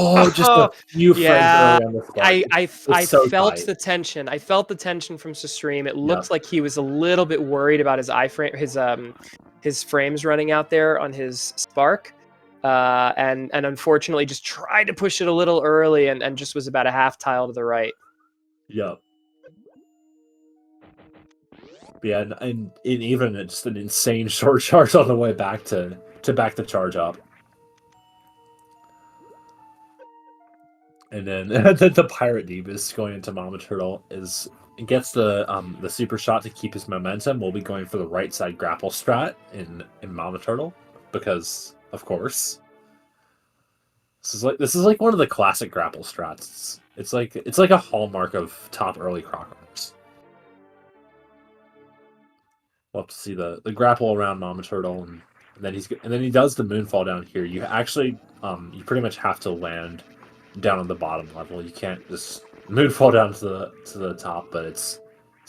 Speaker 1: Oh, just a
Speaker 2: Oh,
Speaker 1: few frames
Speaker 2: yeah.
Speaker 1: early on the spark.
Speaker 2: I
Speaker 1: It's so
Speaker 2: felt
Speaker 1: tight.
Speaker 2: the tension. I felt the tension from susreime. It
Speaker 1: Yep.
Speaker 2: looked like he was a little bit worried about his iframe, his frames running out there on his spark, and unfortunately just tried to push it a little early and just was about a half tile to the right.
Speaker 1: Yep. Yeah, and even just an insane short charge on the way back to back the charge up. And then the pirate Deebus going into Mama Turtle gets the super shot to keep his momentum. We'll be going for the right side grapple strat in Mama Turtle because of course this is like one of the classic grapple strats. It's like a hallmark of top early Crockers. We'll have to see the grapple around Mama Turtle and then he does the moonfall down here. You actually you pretty much have to land down on the bottom level. You can't just moonfall down to the top, but it's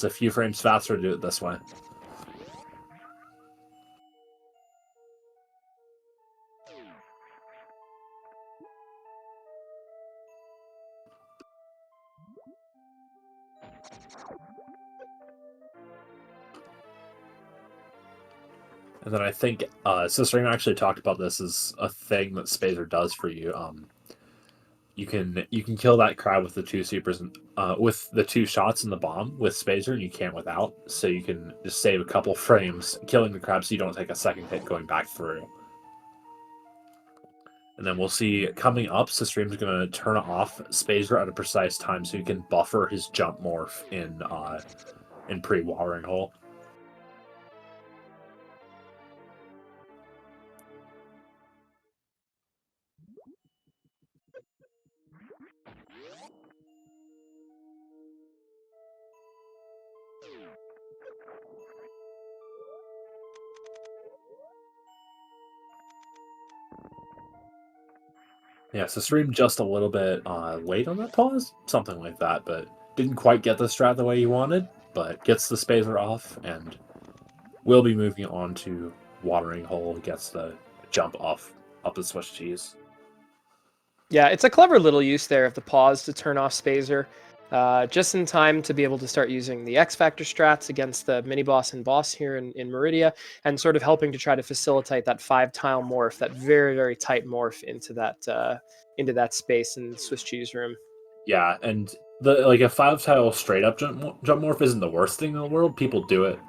Speaker 1: a few frames faster to do it this way. And then I think susreime actually talked about this as a thing that Spazer does for you. You can kill that crab with the two supers with the two shots in the bomb with Spazer, and you can't without. So you can just save a couple frames killing the crab, so you don't take a second hit going back through. And then we'll see coming up, susreime's going to turn off Spazer at a precise time so he can buffer his jump morph in pre-watering hole. Yeah, susreime just a little bit late on that pause, something like that, but didn't quite get the strat the way he wanted, but gets the Spazer off, and will be moving on to watering hole, gets the jump up the Swiss cheese.
Speaker 2: Yeah, it's a clever little use there of the pause to turn off Spazer, just in time to be able to start using the X Factor strats against the mini boss and boss here in Meridia, and sort of helping to try to facilitate that 5-tile morph, that very, very tight morph into that space in the Swiss cheese room.
Speaker 1: Yeah, and the a 5-tile straight up jump morph isn't the worst thing in the world. People do it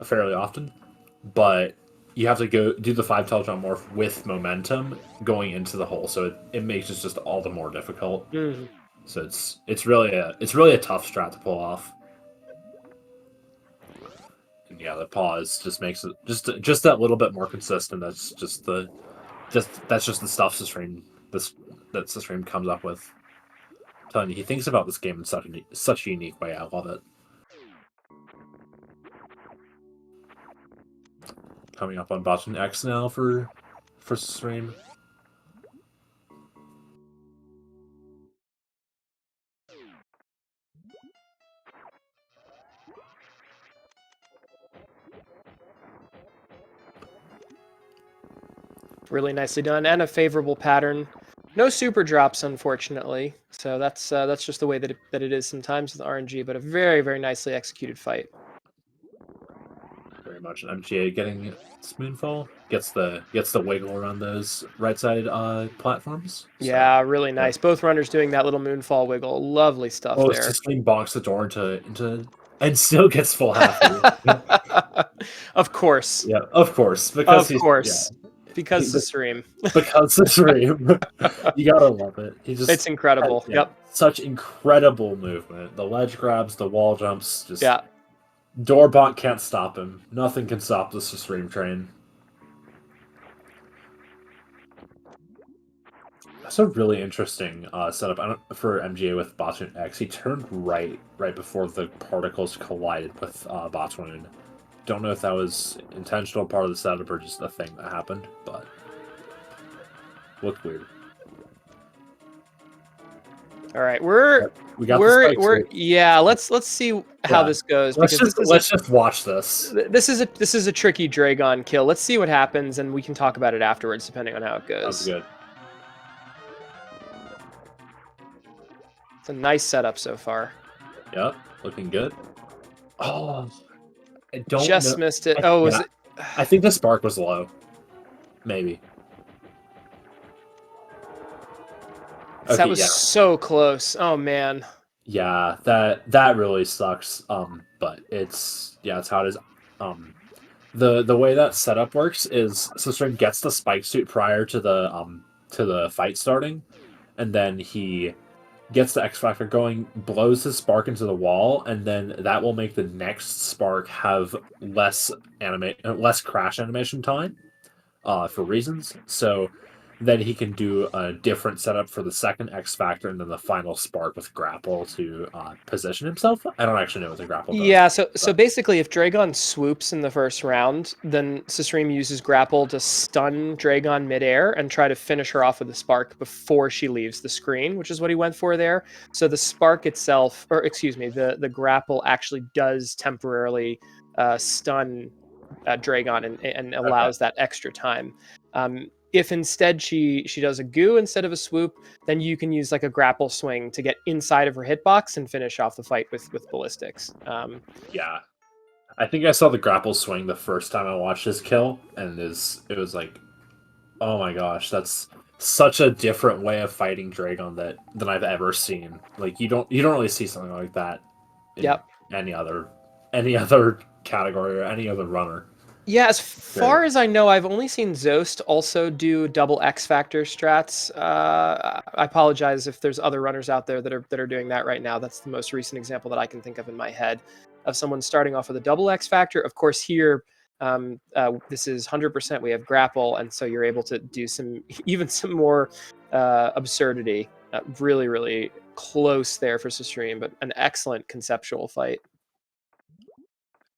Speaker 1: fairly often, but you have to go do the 5-tile jump morph with momentum going into the hole, so it makes it just all the more difficult.
Speaker 2: Mm.
Speaker 1: So it's really a tough strat to pull off. And yeah, the pause just makes it just that little bit more consistent. That's just the stuff susreime that susreime comes up with. I'm telling you, he thinks about this game in such a unique way. I love it. Coming up on bottom X now for susreime.
Speaker 2: Really nicely done, and a favorable pattern. No super drops, unfortunately. So that's just the way that it is sometimes with RNG, but a very, very nicely executed fight.
Speaker 1: Very much. MGA getting Spoonfall gets the wiggle around those right side platforms.
Speaker 2: Yeah, really nice. Both runners doing that little moonfall wiggle. Lovely stuff
Speaker 1: Oh,
Speaker 2: there.
Speaker 1: susreime bonks the door into and still gets full half.
Speaker 2: Of course.
Speaker 1: Yeah, of course. Because
Speaker 2: Because susreime.
Speaker 1: Because susreime. You gotta love it.
Speaker 2: It's incredible. Yep.
Speaker 1: Such incredible movement. The ledge grabs, the wall jumps, just
Speaker 2: yeah.
Speaker 1: Doorbonk can't stop him. Nothing can stop the susreime train. That's a really interesting setup for MGA with Bottoon X. He turned right before the particles collided with Bottoon. Don't know if that was intentional part of the setup or just a thing that happened, but looked weird.
Speaker 2: All right, yeah. Let's see how this goes.
Speaker 1: Let's just watch this.
Speaker 2: This is a tricky Dragon kill. Let's see what happens, and we can talk about it afterwards, depending on how it goes.
Speaker 1: That's good.
Speaker 2: It's a nice setup so far.
Speaker 1: Yep, looking good. Oh, I don't
Speaker 2: Just
Speaker 1: know.
Speaker 2: missed it. Oh, was
Speaker 1: Yeah,
Speaker 2: it?
Speaker 1: I think the spark was low. Maybe.
Speaker 2: That
Speaker 1: Okay,
Speaker 2: was
Speaker 1: yeah.
Speaker 2: so close. Oh man.
Speaker 1: Yeah, that really sucks. But it's how it is. Um, the way that setup works is Susreime gets the spike suit prior to the fight starting, and then he gets the X Factor going, blows his spark into the wall, and then that will make the next spark have less crash animation time, for reasons. So then he can do a different setup for the second X Factor and then the final spark with grapple to position himself. I don't actually know what the grapple does.
Speaker 2: Yeah, so
Speaker 1: But
Speaker 2: basically if Dragon swoops in the first round, then Susreime uses grapple to stun Dragon midair and try to finish her off with a spark before she leaves the screen, which is what he went for there. So the spark itself, or excuse me, the grapple actually does temporarily stun Dragon and
Speaker 1: okay,
Speaker 2: allows that extra time. If instead she does a goo instead of a swoop, then you can use like a grapple swing to get inside of her hitbox and finish off the fight with ballistics.
Speaker 1: yeah, I think I saw the grapple swing the first time I watched his kill, and it was like, oh my gosh, that's such a different way of fighting Dragon than I've ever seen. Like you don't really see something like that in
Speaker 2: Yep.
Speaker 1: any other category or any other runner.
Speaker 2: Yeah, as
Speaker 1: Great.
Speaker 2: far as I know, I've only seen Zost also do double X Factor strats. I apologize if there's other runners out there that are doing that right now. That's the most recent example that I can think of in my head of someone starting off with a double X Factor. Of course, here this is 100%. We have grapple, and so you're able to do some even some more absurdity. Really, really close there for Susreime, but an excellent conceptual fight.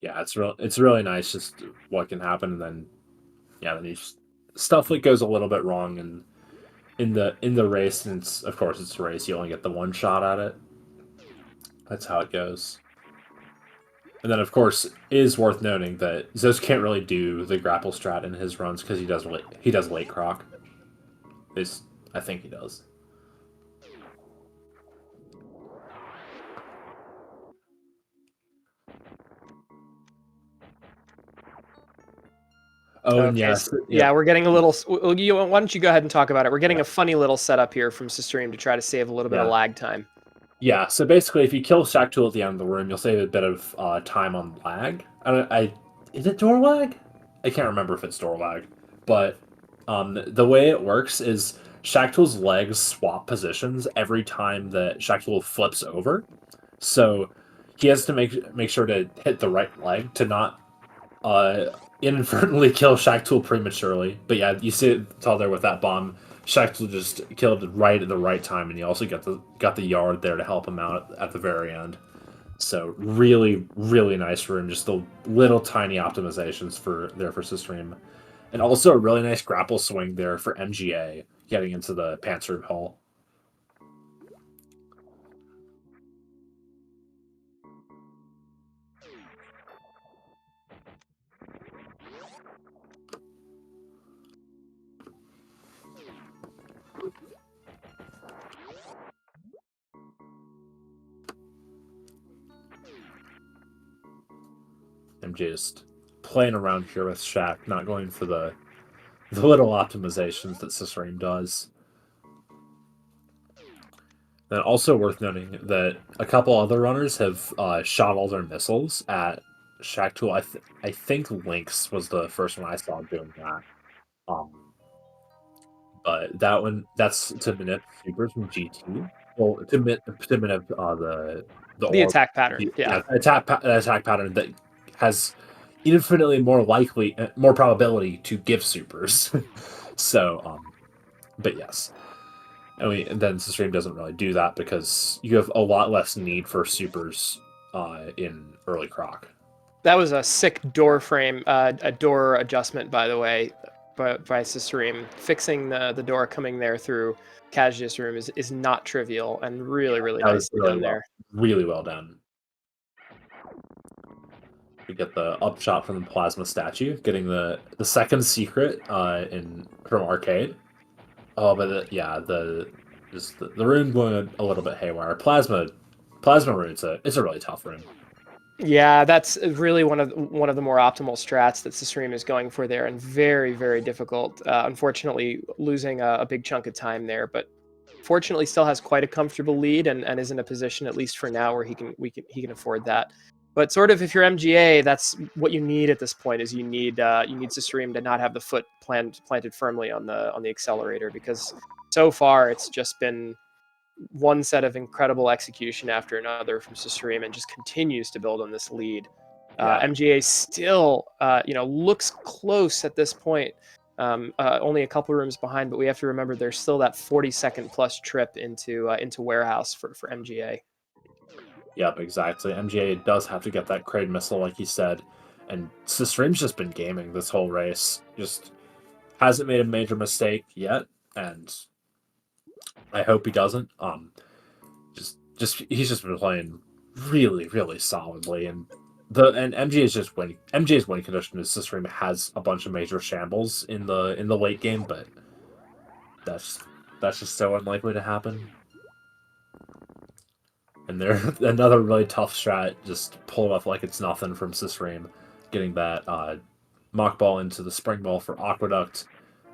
Speaker 1: Yeah, it's really nice just what can happen, and then then you just stuff that goes a little bit wrong and in the race, and of course it's a race, you only get the one shot at it. That's how it goes. And then, of course, it is worth noting that Zeus can't really do the grapple strat in his runs because he does late croc. Is I think he does. Oh, and
Speaker 2: Okay,
Speaker 1: yes,
Speaker 2: so yeah,
Speaker 1: yep,
Speaker 2: we're getting a little. Why don't you go ahead and talk about it? We're getting a funny little setup here from Sistream to try to save a little bit of
Speaker 1: yeah,
Speaker 2: lag time.
Speaker 1: yeah. So basically, if you kill Shack Tool at the end of the room, you'll save a bit of time on lag. Is it door lag? I can't remember if it's door lag, but the way it works is Shack Tool's legs swap positions every time that Shack Tool flips over. So he has to make sure to hit the right leg to not uh, inadvertently kill Shack Tool prematurely. But yeah, you see it tall there with that bomb. Shack Tool just killed right at the right time, and you also got the yard there to help him out at the very end. So really, really nice room. Just the little tiny optimizations for System, and also a really nice grapple swing there for MGA getting into the Panzer Hall. I'm just playing around here with Shaq, not going for the little optimizations that Cicerine does. And also worth noting that a couple other runners have shot all their missiles at Shaq Tool. I think Lynx was the first one I saw doing that. Um, but that's to manip supers from GT. Well, to manip the
Speaker 2: The
Speaker 1: orb,
Speaker 2: attack pattern, yeah.
Speaker 1: attack pattern that has infinitely more probability to give supers. So, but yes. And then the stream doesn't really do that because you have a lot less need for supers in early croc.
Speaker 2: That was a sick door frame, a door adjustment, by the way, by Sistream. Fixing the door coming there through Kajia's room is not trivial and really, really
Speaker 1: That was
Speaker 2: nicely done there.
Speaker 1: really well done. We get the upshot from the plasma statue, getting the second secret in from arcade. Oh, but Just the room going a little bit haywire. Plasma room. It's a really tough room.
Speaker 2: Yeah, that's really one of the more optimal strats that susreime is going for there, and very, very difficult. Unfortunately, losing a big chunk of time there, but fortunately still has quite a comfortable lead and is in a position, at least for now, where he can afford that. But sort of, if you're MGA, that's what you need at this point. Is you need susreime to not have the foot planted firmly on the accelerator, because so far it's just been one set of incredible execution after another from susreime, and just continues to build on this lead.
Speaker 1: Yeah.
Speaker 2: MGA still, looks close at this point. Only a couple rooms behind, but we have to remember there's still that 40-second plus trip into warehouse for MGA.
Speaker 1: Yep, exactly. MGA does have to get that crane missile, like he said, and susreime's just been gaming this whole race. Just hasn't made a major mistake yet, and I hope he doesn't. Just he's just been playing really, really solidly, and MGA's winning condition is susreime has a bunch of major shambles in the late game, but that's just so unlikely to happen. And there another really tough strat just pulled off like it's nothing from susreime, getting that mock ball into the spring ball for Aqueduct,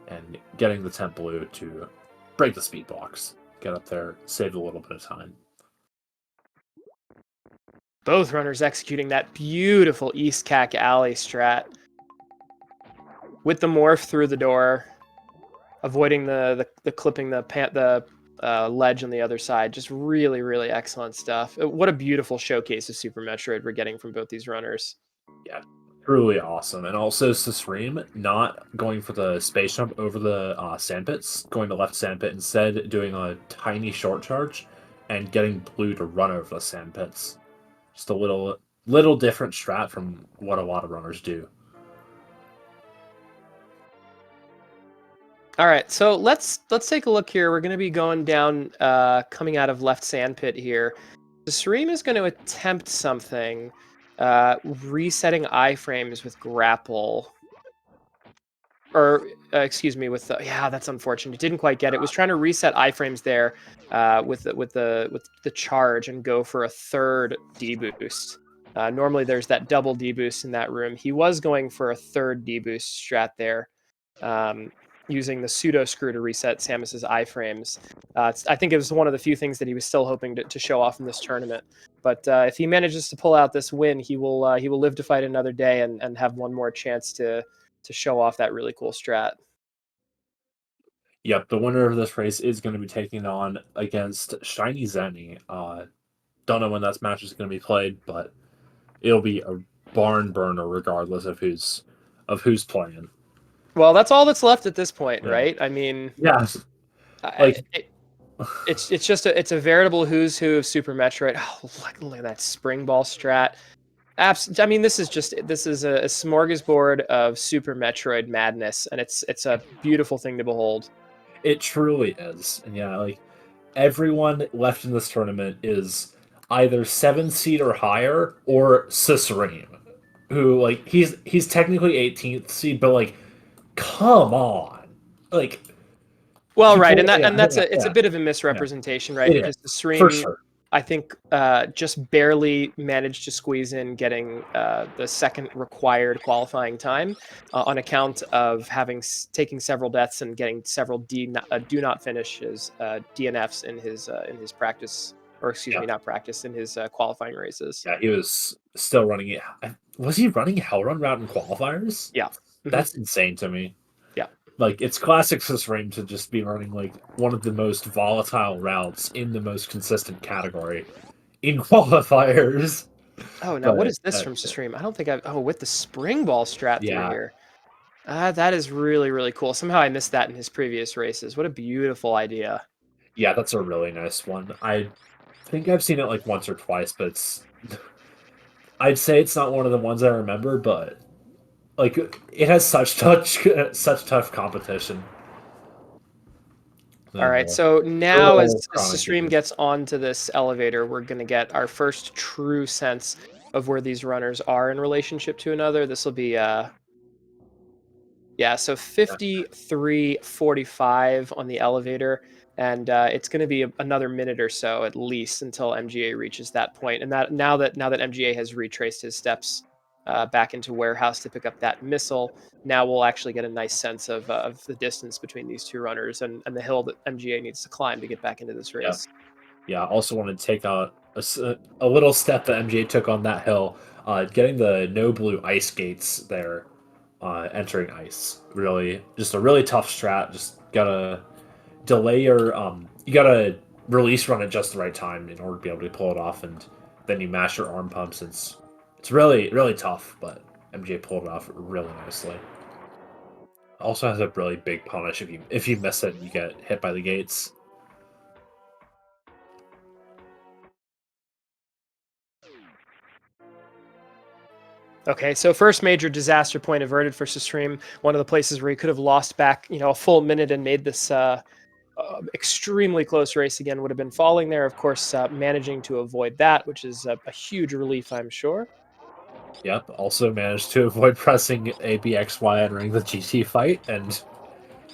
Speaker 1: and getting the Temp Blue to break the speed box, get up there, save a little bit of time.
Speaker 2: Both runners executing that beautiful East Cac Alley strat with the morph through the door, avoiding the clipping the ledge on the other side. Just really, really excellent stuff. What a beautiful showcase of Super Metroid we're getting from both these runners.
Speaker 1: Yeah, truly awesome. And also susreime not going for the space jump over the sandpits, going to left sandpit, instead doing a tiny short charge and getting blue to run over the sandpits. Just a little different strat from what a lot of runners do.
Speaker 2: All right, so let's take a look here. We're going to be going down, coming out of left sandpit here. susreime is going to attempt something, resetting iframes with grapple. Or, excuse me, with the, yeah, that's unfortunate. It didn't quite get it. It was trying to reset iframes there with the charge and go for a third deboost. Normally there's that double deboost in that room. He was going for a third deboost strat there, using the pseudo screw to reset Samus's iframes. I think it was one of the few things that he was still hoping to show off in this tournament. But if he manages to pull out this win, he will live to fight another day and have one more chance to show off that really cool strat.
Speaker 1: Yep, the winner of this race is going to be taking on against Shiny Zenny. Don't know when that match is going to be played, but it'll be a barn burner regardless of who's playing.
Speaker 2: Well, that's all that's left at this point,
Speaker 1: Yeah.
Speaker 2: right? I mean,
Speaker 1: yeah, like
Speaker 2: it's just a veritable who's who of Super Metroid. Oh, look at that spring ball strat. I mean, this is a smorgasbord of Super Metroid madness, and it's a beautiful thing to behold.
Speaker 1: it truly is. And yeah, like everyone left in this tournament is either 7 seed or higher, or susreime, who like he's technically 18th seed, but like come on, like
Speaker 2: Well, right,
Speaker 1: people,
Speaker 2: and that's
Speaker 1: yeah,
Speaker 2: it's a
Speaker 1: yeah,
Speaker 2: bit of a misrepresentation, right?
Speaker 1: it
Speaker 2: Because the
Speaker 1: is for
Speaker 2: stream,
Speaker 1: sure.
Speaker 2: I think, just barely managed to squeeze in getting the second required qualifying time on account of taking several deaths and getting several do not finishes, DNFs in his practice, or excuse
Speaker 1: Yeah,
Speaker 2: me, not practice, in his qualifying races.
Speaker 1: yeah, he was still running it. Was he running Hell Run route in qualifiers?
Speaker 2: Yeah. Mhm.
Speaker 1: That's insane to me.
Speaker 2: Yeah.
Speaker 1: Like, it's classic susreime to just be running like one of the most volatile routes in the most consistent category in qualifiers.
Speaker 2: Oh, now what
Speaker 1: But
Speaker 2: is this from susreime? I don't think I've. Oh, with the spring ball strat through
Speaker 1: yeah,
Speaker 2: here. That is really, really cool. Somehow I missed that in his previous races. What a beautiful idea.
Speaker 1: yeah, that's a really nice one. I think I've seen it like once or twice, but I'd say it's not one of the ones I remember. But like, it has such tough competition.
Speaker 2: All
Speaker 1: And
Speaker 2: right, so now
Speaker 1: little
Speaker 2: as
Speaker 1: chronic
Speaker 2: Stream
Speaker 1: years.
Speaker 2: gets onto this elevator, we're going to get our first true sense of where these runners are in relationship to another. This will be, yeah, so 53:45 on the elevator. and it's going to be another minute or so at least until MGA reaches that point. And that now that MGA has retraced his steps back into warehouse to pick up that missile, now we'll actually get a nice sense of the distance between these two runners and the hill that MGA needs to climb to get back into this race.
Speaker 1: Yeah, I also want to take out a little step that MGA took on that hill, getting the no blue ice gates there, entering ice. Really, just a really tough strat. Just gotta delay your you gotta release run at just the right time in order to be able to pull it off, and then you mash your arm pumps. It's really tough, but MGA pulled it off really nicely. Also has a really big punish if you miss it and you get hit by the gates.
Speaker 2: Okay, so first major disaster point averted for susreime. One of the places where he could have lost back, a full minute and made this extremely close race again would have been falling there. Of course, managing to avoid that, which is a huge relief, I'm sure.
Speaker 1: Yep, also managed to avoid pressing ABXY entering the GT fight and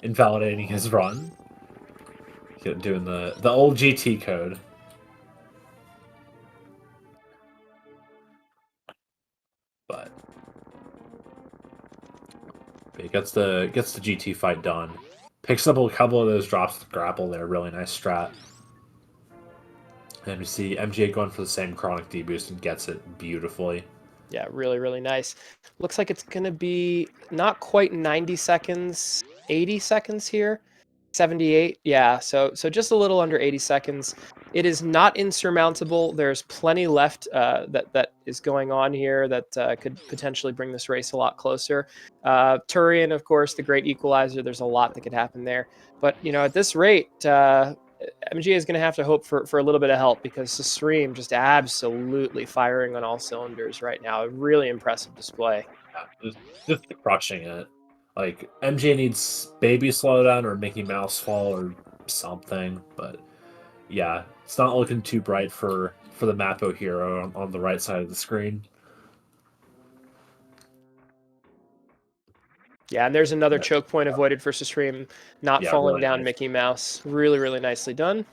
Speaker 1: invalidating his run. Doing the old GT code. But he gets the GT fight done. Picks up a couple of those drops with grapple there, really nice strat. And we see MGA going for the same chronic deboost and gets it beautifully.
Speaker 2: Yeah, really nice. Looks like it's gonna be not quite 90 seconds, 80 seconds here. 78, yeah, so just a little under 80 seconds. It is not insurmountable. There's plenty left that is going on here that could potentially bring this race a lot closer. Turian, of course, the great equalizer. There's a lot that could happen there. But, at this rate, MGA is going to have to hope for a little bit of help because susreime just absolutely firing on all cylinders right now. A really impressive display.
Speaker 1: Yeah, just crushing it. Like, MGA needs baby slowdown or Mickey Mouse fall or something, but yeah, it's not looking too bright for the Mappo hero on the right side of the screen.
Speaker 2: Yeah, and there's another choke point avoided for susreime, not falling
Speaker 1: really
Speaker 2: down
Speaker 1: nice.
Speaker 2: Mickey Mouse. Really nicely done.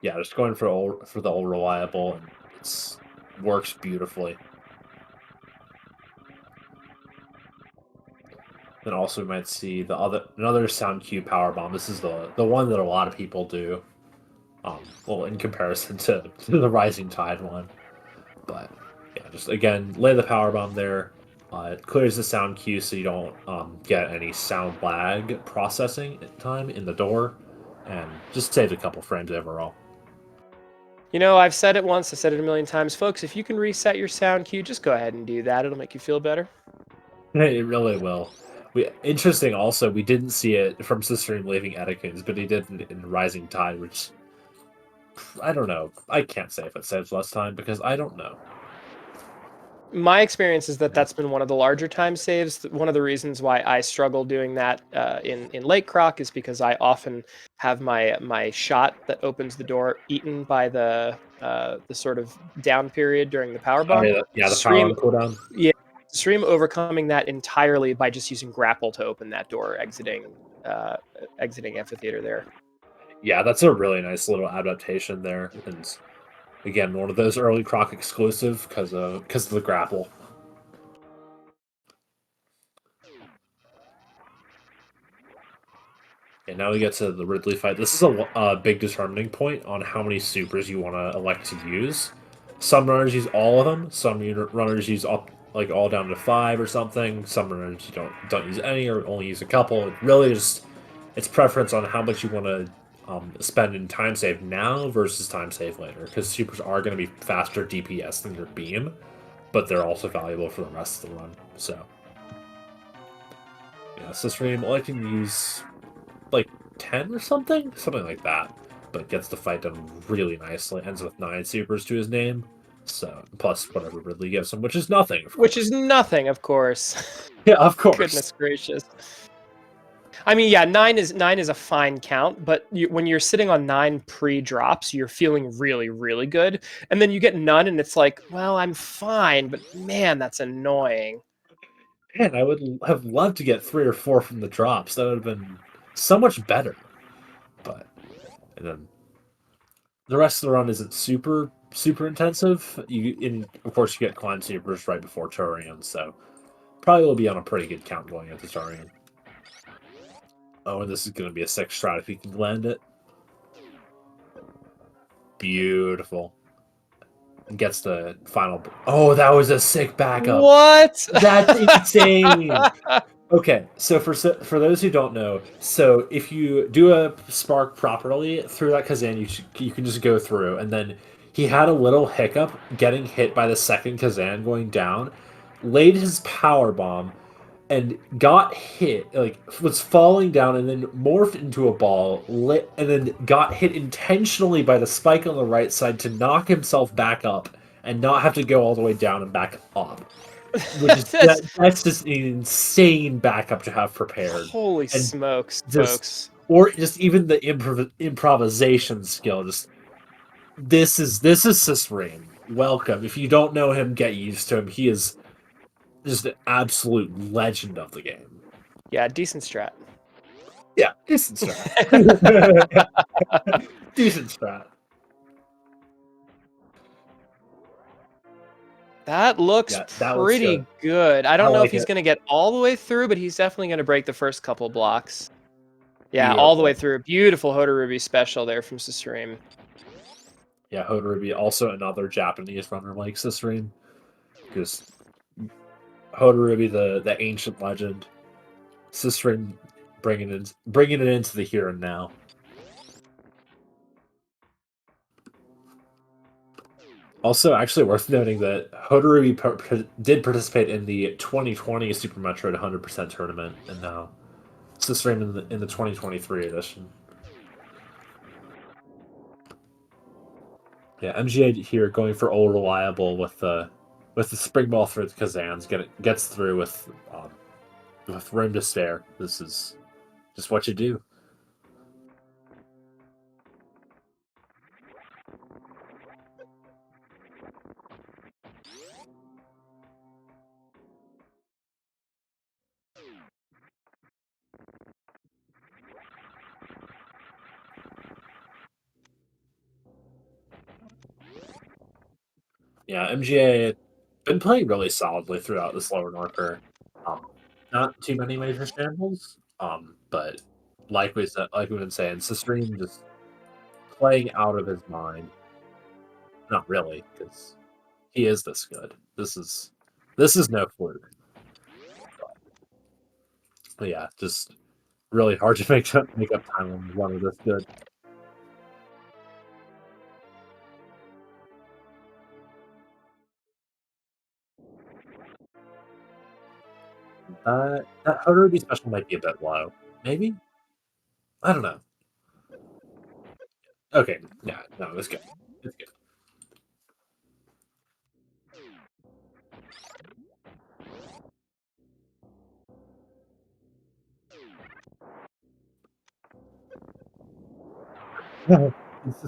Speaker 1: Yeah, just going for the old reliable, and it works beautifully. Then also we might see another sound cue power bomb. This is the one that a lot of people do. Well, in comparison to the Rising Tide one, but yeah, just again lay the power bomb there. It clears the sound cue so you don't get any sound lag processing time in the door, and just saves a couple frames overall.
Speaker 2: I've said it once, I've said it a million times, folks. If you can reset your sound cue, just go ahead and do that. It'll make you feel better.
Speaker 1: It really will. Interesting also, we didn't see it from susreime leaving Etikins, but he did in Rising Tide, which I don't know. I can't say if it saves less time because I don't know.
Speaker 2: My experience is that that's been one of the larger time saves. One of the reasons why I struggle doing that in Lake Croc is because I often have my shot that opens the door eaten by the sort of down period during the power bomb.
Speaker 1: Yeah, the power on cooldown.
Speaker 2: Yeah, susreime overcoming that entirely by just using grapple to open that door, exiting amphitheater there.
Speaker 1: Yeah, that's a really nice little adaptation there, and again, one of those early Croc exclusive because of the grapple. And now we get to the Ridley fight. This is a big determining point on how many supers you want to elect to use. Some runners use all of them. Some runners use all down to 5 or something. Some runners don't use any or only use a couple. It really just it's preference on how much you want to spend in time save now versus time save later. Because supers are going to be faster DPS than your beam, but they're also valuable for the rest of the run. So yeah, susreime electing to use like 10 or something like that, but gets the fight done really nicely. Ends with 9 supers to his name, so plus whatever Ridley gives him, which is nothing.
Speaker 2: Of course.
Speaker 1: Yeah, of course.
Speaker 2: Goodness gracious. I mean, yeah, 9 is a fine count, but when you're sitting on 9 pre-drops, you're feeling really good, and then you get none, and it's like, well, I'm fine, but man, that's annoying.
Speaker 1: Man, I would have loved to get 3 or 4 from the drops. That would have been so much better. And then the rest of the run isn't super intensive. Of course, you get Climb Supers right before Turian, so probably will be on a pretty good count going into Turian. Oh, and this is going to be a 6 strat if you can land it. Beautiful. And gets the final. Oh, that was a sick backup.
Speaker 2: What?
Speaker 1: That's insane. Okay, so for those who don't know, so if you do a spark properly through that Kazan, you can just go through, and then he had a little hiccup getting hit by the second Kazan going down, laid his power bomb, and got hit, like was falling down, and then morphed into a ball, lit, and then got hit intentionally by the spike on the right side to knock himself back up and not have to go all the way down and back up. Which is that's just an insane backup to have prepared.
Speaker 2: Holy
Speaker 1: And
Speaker 2: smokes,
Speaker 1: just,
Speaker 2: folks.
Speaker 1: or just even the improvisation skill. Just this is susreime. Welcome. If you don't know him, get used to him. He is just an absolute legend of the game.
Speaker 2: Yeah, decent strat.
Speaker 1: Yeah, decent strat. Decent strat.
Speaker 2: That looks pretty good. I don't know if he's going to get all the way through, but he's definitely going to break the first couple blocks. Yeah, all the way through. Beautiful Hodorubi special there from susreime.
Speaker 1: Yeah, Hodorubi, also another Japanese runner like susreime. Because Hodorubi, the ancient legend. susreime bringing it into the here and now. Also, actually worth noting that Hodorubi did participate in the 2020 Super Metroid 100% tournament, and now susreime in the 2023 edition. Yeah, MGA here going for old reliable with the spring ball through the Kazans, gets through with room to spare. This is just what you do. Yeah, MGA been playing really solidly throughout this lower Norker. Not too many major shambles, but like we've been saying, susreime just playing out of his mind. Not really, because he is this good. This is no fluke. But yeah, just really hard to make up time on one of this good. That Hodorubi special might be a bit low. Maybe? I don't know. Okay, yeah, no, it's good. It's good. Did you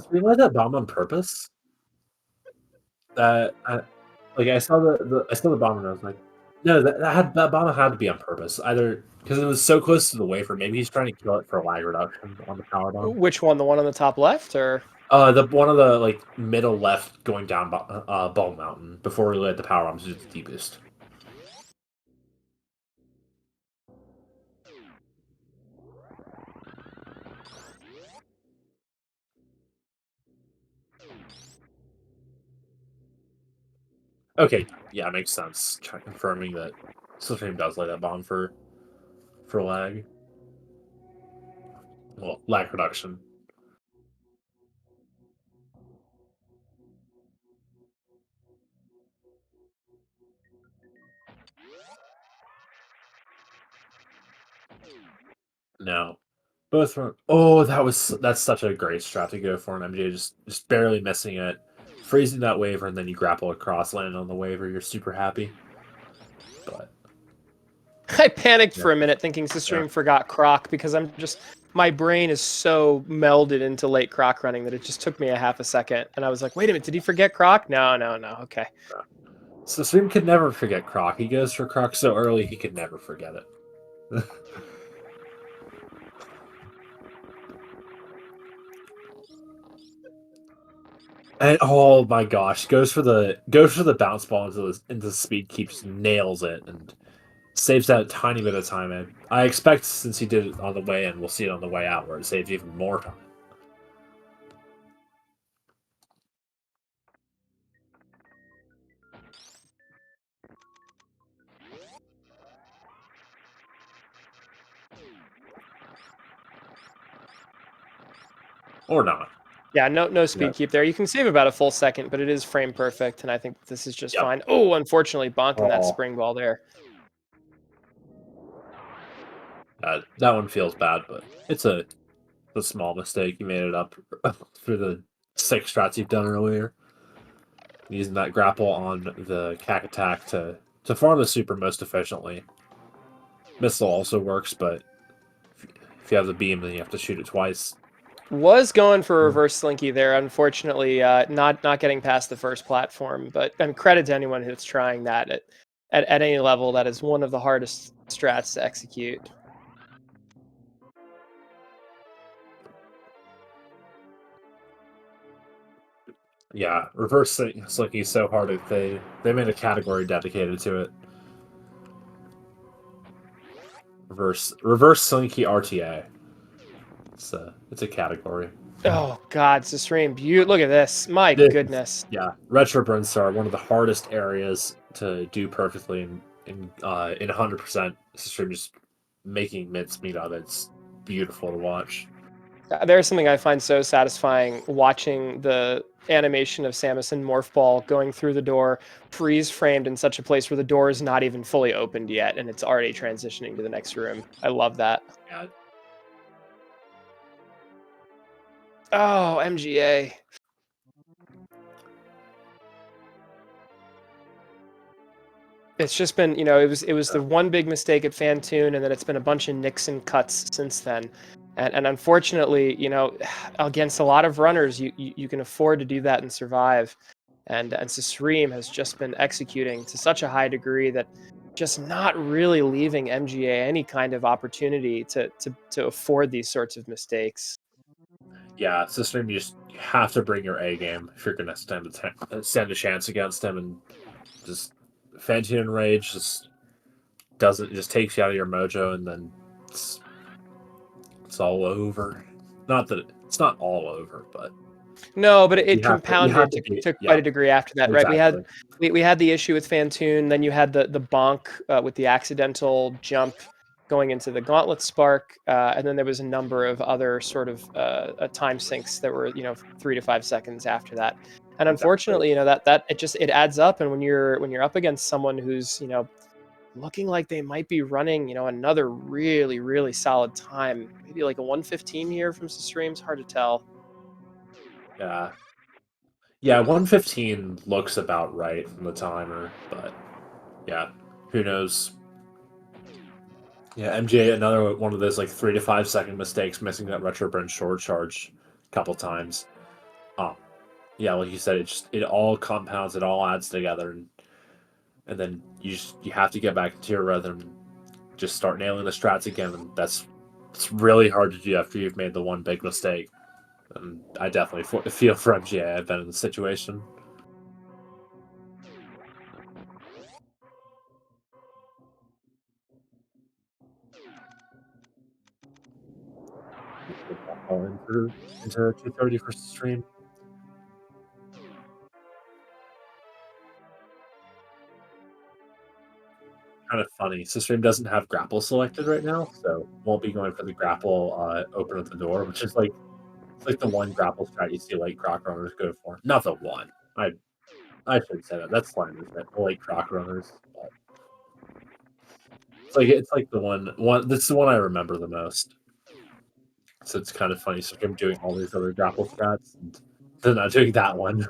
Speaker 1: realize that bomb on purpose? That I saw the bomb and I was like, no, that bomb had to be on purpose. Either because it was so close to the wafer, maybe he's trying to kill it for lag reduction on the power bomb.
Speaker 2: Which one? The one on the top left, or
Speaker 1: the one of the middle left going down Ball Mountain before we let the power bombs do the D boost. Okay, yeah, makes sense. Confirming that susreime does lay that bomb for lag. Well, lag reduction. No. Both were. Oh, that's such a great strat to go for an MJ. Just barely missing it, freezing that waiver, and then you grapple across, landing on the waiver. You're super happy. But
Speaker 2: I panicked for a minute thinking susreime forgot Croc because my brain is so melded into late Croc running that it just took me a half a second, and I was like, wait a minute, did he forget Croc? No, okay.
Speaker 1: susreime could never forget Croc. He goes for Croc so early he could never forget it. And oh my gosh, goes for the bounce ball into the speed, keeps nails it and saves that tiny bit of time. And I expect since he did it on the way in, we'll see it on the way out where it saves even more time. Or not.
Speaker 2: Yeah, no speed
Speaker 1: Yeah.
Speaker 2: keep there. You can save about a full second, but it is frame perfect, and I think this is just
Speaker 1: Yep.
Speaker 2: fine. Oh, unfortunately, bonking that
Speaker 1: Oh,
Speaker 2: spring ball there.
Speaker 1: that one feels bad, but it's a small mistake. You made it up through the 6 strats you've done earlier. Using that grapple on the cack attack to farm the super most efficiently. Missile also works, but if you have the beam, then you have to shoot it twice.
Speaker 2: Was going for reverse slinky there. Unfortunately, not getting past the first platform. But credit to anyone who's trying that at any level. That is one of the hardest strats to execute.
Speaker 1: Yeah, reverse slinky is so hard that they made a category dedicated to it. Reverse slinky RTA. It's a category.
Speaker 2: Oh God, susreime! Look at this. My goodness.
Speaker 1: Yeah, retro Brinstar, one of the hardest areas to do perfectly in 100%. Susreime just making mincemeat of it. It's beautiful to watch.
Speaker 2: There's something I find so satisfying watching the animation of Samus and Morph Ball going through the door, freeze framed in such a place where the door is not even fully opened yet, and it's already transitioning to the next room. I love that.
Speaker 1: Yeah,
Speaker 2: Oh, MGA. It's just been, it was the one big mistake at Fantoon, and then it's been a bunch of Nixon cuts since then. And unfortunately, against a lot of runners, you can afford to do that and survive. And susreime has just been executing to such a high degree that just not really leaving MGA any kind of opportunity to afford these sorts of mistakes.
Speaker 1: yeah. Susreime, you have to bring your A game if you're gonna stand a chance against him, and just Fantoon Rage just takes you out of your mojo, and then it's all over. Not that it's not all over, but
Speaker 2: No, but
Speaker 1: you
Speaker 2: it
Speaker 1: have
Speaker 2: compounded
Speaker 1: to be,
Speaker 2: to
Speaker 1: yeah,
Speaker 2: quite a degree after that, right?
Speaker 1: exactly.
Speaker 2: We had the issue with Fantoon, then you had the bonk with the accidental jump going into the gauntlet spark, and then there was a number of other sort of time sinks that were 3 to 5 seconds after that. And
Speaker 1: Exactly.
Speaker 2: unfortunately, that it adds up, and when you're up against someone who's looking like they might be running another really really solid time, maybe like a 1:15 here from susreime's hard to tell.
Speaker 1: Yeah. Yeah, 1:15 looks about right from the timer, but yeah, who knows? Yeah, MJ, another one of those like 3 to 5 second mistakes, missing that retro burn short charge a couple times. Um, yeah, like you said, it all compounds, it all adds together, and then you have to get back into your rhythm, and just start nailing the strats again, and it's really hard to do after you've made the one big mistake. And I definitely feel for MGA. I've been in the situation. All into 230 for stream. Kind of funny. So stream doesn't have grapple selected right now, so won't be going for the grapple open at the door, which is like it's like the one grapple strat you see like croc runners go for. Not the one. I should say that. That's slanderous. That like croc runners. But it's like the one that's the one I remember the most. So it's kind of funny. So I'm doing all these other grapple strats and then not doing that one.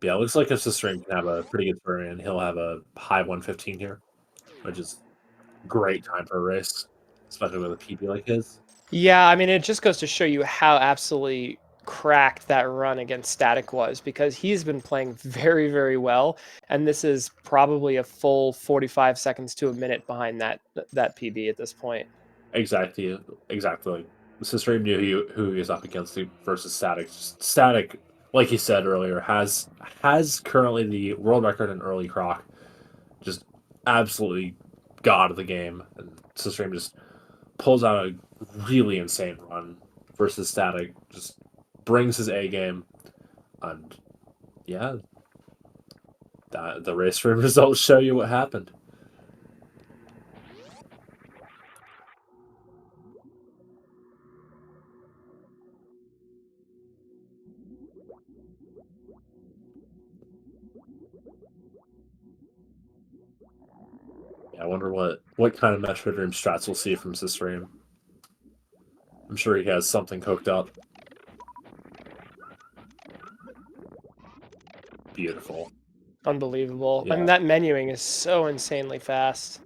Speaker 1: Yeah, it looks like if the stream can have a pretty good turn and he'll have a high 1:15 here, which is great time for a race, especially with a PB like his.
Speaker 2: Yeah, I mean, it just goes to show you how absolutely cracked that run against Static was, because he's been playing very, very well, and this is probably a full 45 seconds to a minute behind that PB at this point.
Speaker 1: Exactly. Susreime knew who he was up against versus Static. Static, like you said earlier, has currently the world record in early croc. Just absolutely god of the game, and Susreime just pulls out a really insane run versus Static. Just brings his A game, and yeah, the race room results show you what happened. I wonder what kind of Metroid Dream strats we'll see from Susreime. I'm sure he has something cooked up. Beautiful.
Speaker 2: Unbelievable.
Speaker 1: Yeah.
Speaker 2: I mean, that menuing is so insanely fast.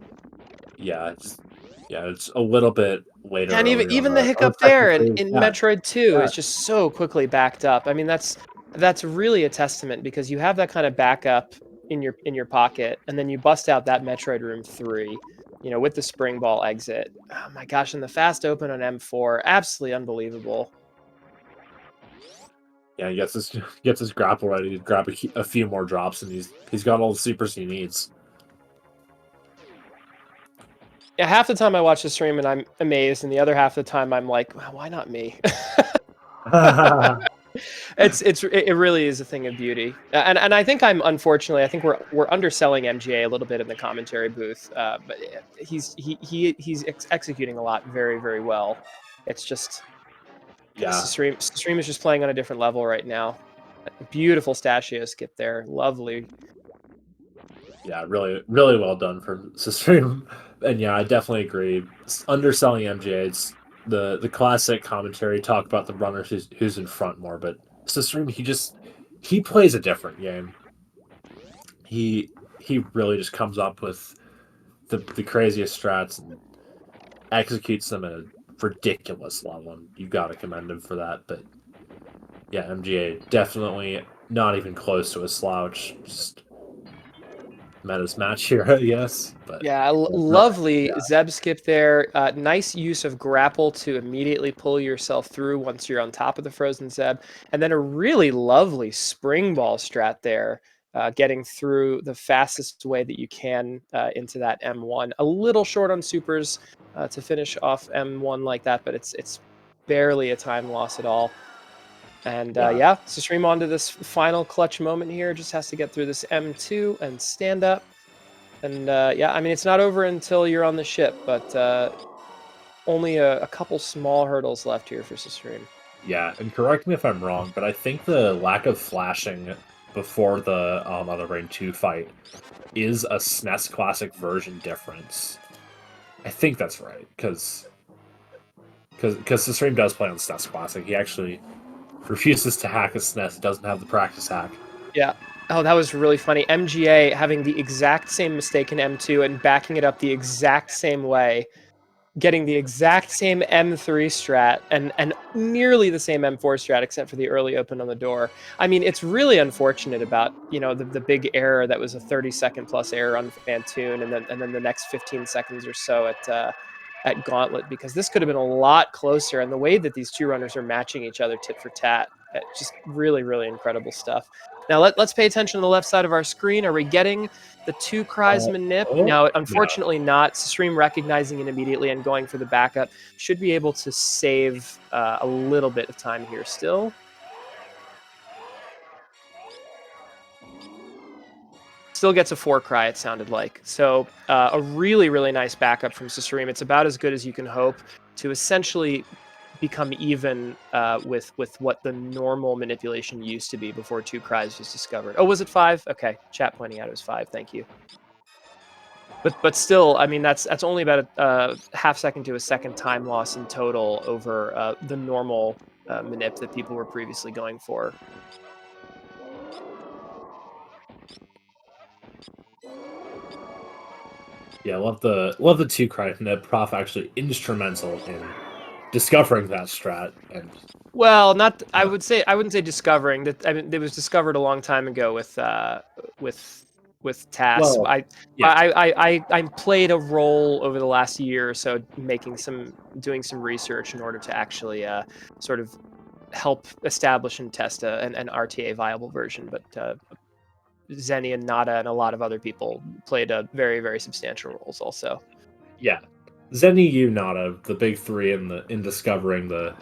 Speaker 1: Yeah, it's a little bit later.
Speaker 2: And
Speaker 1: Earlier
Speaker 2: even
Speaker 1: on
Speaker 2: the
Speaker 1: our
Speaker 2: hiccup there
Speaker 1: technically,
Speaker 2: in
Speaker 1: yeah,
Speaker 2: Metroid 2
Speaker 1: yeah,
Speaker 2: is just so quickly backed up. I mean, that's really a testament, because you have that kind of backup in your pocket, and then you bust out that Metroid Room 3, with the spring ball exit. Oh my gosh, and the fast open on M4, absolutely unbelievable.
Speaker 1: yeah. He gets his grapple ready to grab a few more drops, and he's got all the supers he needs.
Speaker 2: Yeah, half the time I watch the stream and I'm amazed, and the other half of the time I'm like, well, why not me? It really is a thing of beauty, and I think I think we're underselling MGA a little bit in the commentary booth, but he's executing a lot very, very well. It's just
Speaker 1: Yeah,
Speaker 2: Stream is just playing on a different level right now. Beautiful Stachio skip there, lovely.
Speaker 1: yeah, really, really well done from Susreime. And yeah, I definitely agree. Underselling MJ. It's the classic commentary talk about the runner who's in front more, but Susreime, he plays a different game. He really just comes up with the craziest strats and executes them at a ridiculous level, and you got to commend him for that. But yeah, MGA definitely not even close to a slouch. Just met his match here, I guess. But
Speaker 2: Yeah, lovely Zeb skip there. Nice use of grapple to immediately pull yourself through once you're on top of the frozen Zeb. And then a really lovely spring ball strat there, getting through the fastest way that you can into that M1. A little short on supers to finish off M1 like that, but it's barely a time loss at all. And yeah, to stream on to this final clutch moment here, just has to get through this M2 and stand up. And yeah, I mean, it's not over until you're on the ship, but only a couple small hurdles left here for Susreime.
Speaker 1: Yeah, and correct me if I'm wrong, but I think the lack of flashing before the Other Brain 2 fight is a SNES Classic version difference. I think that's right, because Susreime does play on SNES Classic. He actually refuses to hack a SNES. He doesn't have the practice hack.
Speaker 2: Yeah. Oh, that was really funny. MGA having the exact same mistake in M2 and backing it up the exact same way, getting the exact same M3 strat and nearly the same M4 strat, except for the early open on the door. I mean, it's really unfortunate about, the big error that was a 30-second plus error on Fantoon, and then the next 15 seconds or so at Gauntlet, because this could have been a lot closer. And the way that these two runners are matching each other tit for tat, just really, really incredible stuff. Now let's pay attention to the left side of our screen. Are we getting the two cries manip? No, unfortunately not. Stream recognizing it immediately and going for the backup should be able to save a little bit of time here still. Still gets a 4 cry, it sounded like. So a really, really nice backup from Susreime. It's about as good as you can hope to essentially become even with what the normal manipulation used to be before 2 cries was discovered. Oh, was it 5? Okay, chat pointing out it was 5. Thank you. But still, I mean, that's only about a half second to a second time loss in total over the normal manip that people were previously going for.
Speaker 1: Yeah, love the 2 cry manip. Prof actually instrumental in discovering that strat. And
Speaker 2: Well, not. I
Speaker 1: yeah.
Speaker 2: would say I wouldn't say discovering that. I mean, it was discovered a long time ago with TAS.
Speaker 1: Well,
Speaker 2: I,
Speaker 1: yeah,
Speaker 2: I played a role over the last year or so, doing some research in order to actually sort of help establish and test an RTA viable version. But Zenny and Nada and a lot of other people played a very, very substantial roles also.
Speaker 1: yeah. Zenny, you, Nada, the big three in discovering the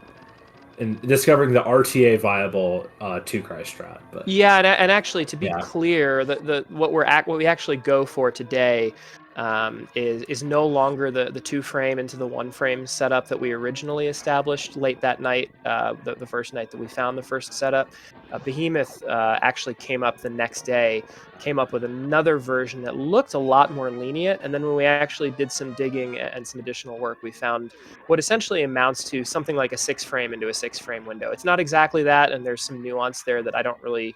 Speaker 1: RTA viable two cry strat. But
Speaker 2: Yeah, and actually, to be
Speaker 1: yeah,
Speaker 2: clear, what we actually go for today is no longer the two frame into the one frame setup that we originally established late that night, the first night that we found the first setup. Behemoth actually came up the next day, came up with another version that looked a lot more lenient, and then when we actually did some digging and some additional work, we found what essentially amounts to something like a 6 frame into a 6 frame window. It's not exactly that, and there's some nuance there that I don't really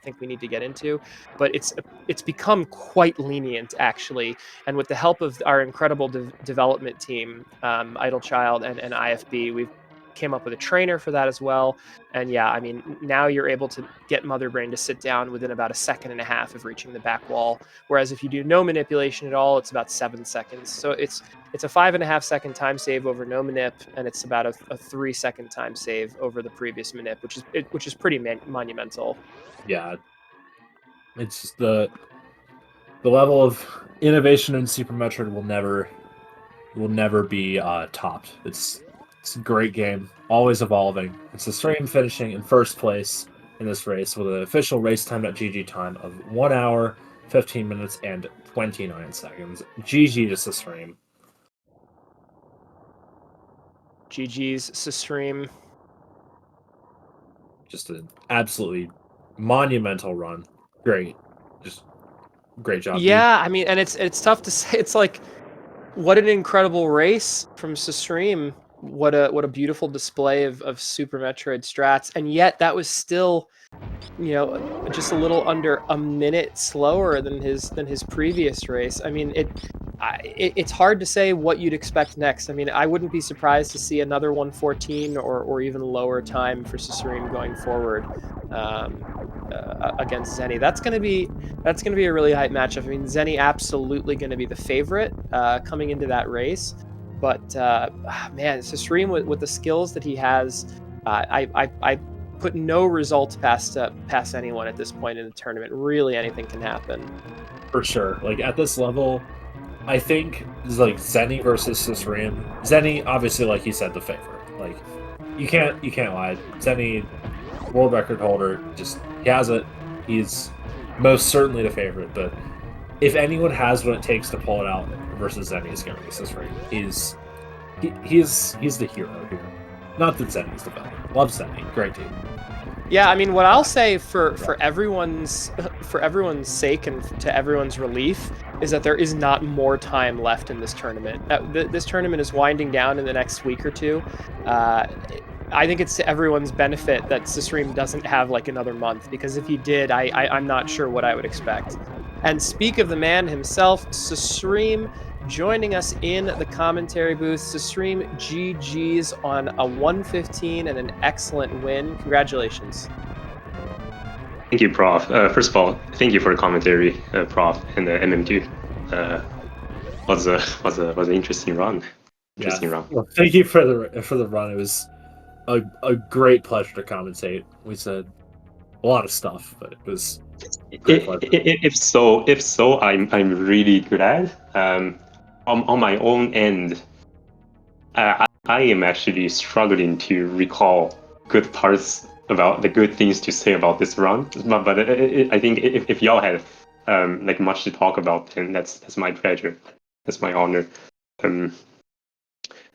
Speaker 2: think we need to get into, but it's become quite lenient actually. And with the help of our incredible development team, Idle Child and IFB, we've came up with a trainer for that as well. And yeah, I mean, now you're able to get Mother Brain to sit down within about a second and a half of reaching the back wall. Whereas if you do no manipulation at all, it's about 7 seconds. So it's a 5.5 second time save over no manip, and it's about a 3 second time save over the previous manip, which is pretty monumental.
Speaker 1: yeah. It's just the level of innovation in Super Metroid will never be topped. It's a great game, always evolving. It's the stream finishing in first place in this race with an official race time.gg time of 1 hour, 15 minutes, and 29 seconds. GG to Susreime.
Speaker 2: GG's Susreime.
Speaker 1: Just an absolutely monumental run. Great. Just great job, dude.
Speaker 2: Yeah, I mean, and it's tough to say. It's like, what an incredible race from Susreime. What a beautiful display of Super Metroid strats, and yet that was still, just a little under a minute slower than his previous race. I mean, it's hard to say what you'd expect next. I mean, I wouldn't be surprised to see another 114 or even lower time for Susreime going forward against Zenny. That's gonna be a really hype matchup. I mean, Zenny absolutely going to be the favorite coming into that race, but man, Susreime with the skills that he has, I put no results past anyone at this point in the tournament. Really, anything can happen.
Speaker 1: For sure. Like, at this level, I think it's like Zenny versus Susreime. Zenny, obviously, like you said, the favorite. Like, you can't lie. Zenny, world record holder, just he has it. He's most certainly the favorite. But if anyone has what it takes to pull it out versus Zenny, it's gonna be Susreime. He's the hero here. Not that Zenny's the villain. Love Zenny. Great team.
Speaker 2: Yeah, I mean, what I'll say for everyone's sake and to everyone's relief is that there is not more time left in this tournament. This tournament is winding down in the next week or two. I think it's to everyone's benefit that Susreime doesn't have like another month, because if he did, I'm not sure what I would expect. And speak of the man himself, Susreime, joining us in the commentary booth. Susreime, GG's on a 115 and an excellent win. Congratulations.
Speaker 3: Thank you, Prof. First of all, thank you for the commentary, Prof. And the MM2. Was an interesting run. Run.
Speaker 1: Well, thank you for the run. It was a great pleasure to commentate. We said a lot of stuff, but it was a great pleasure.
Speaker 3: If so, I'm really glad. On my own end, I am actually struggling to recall good parts about the good things to say about this run. But I think if y'all had like much to talk about, then that's my pleasure. That's my honor.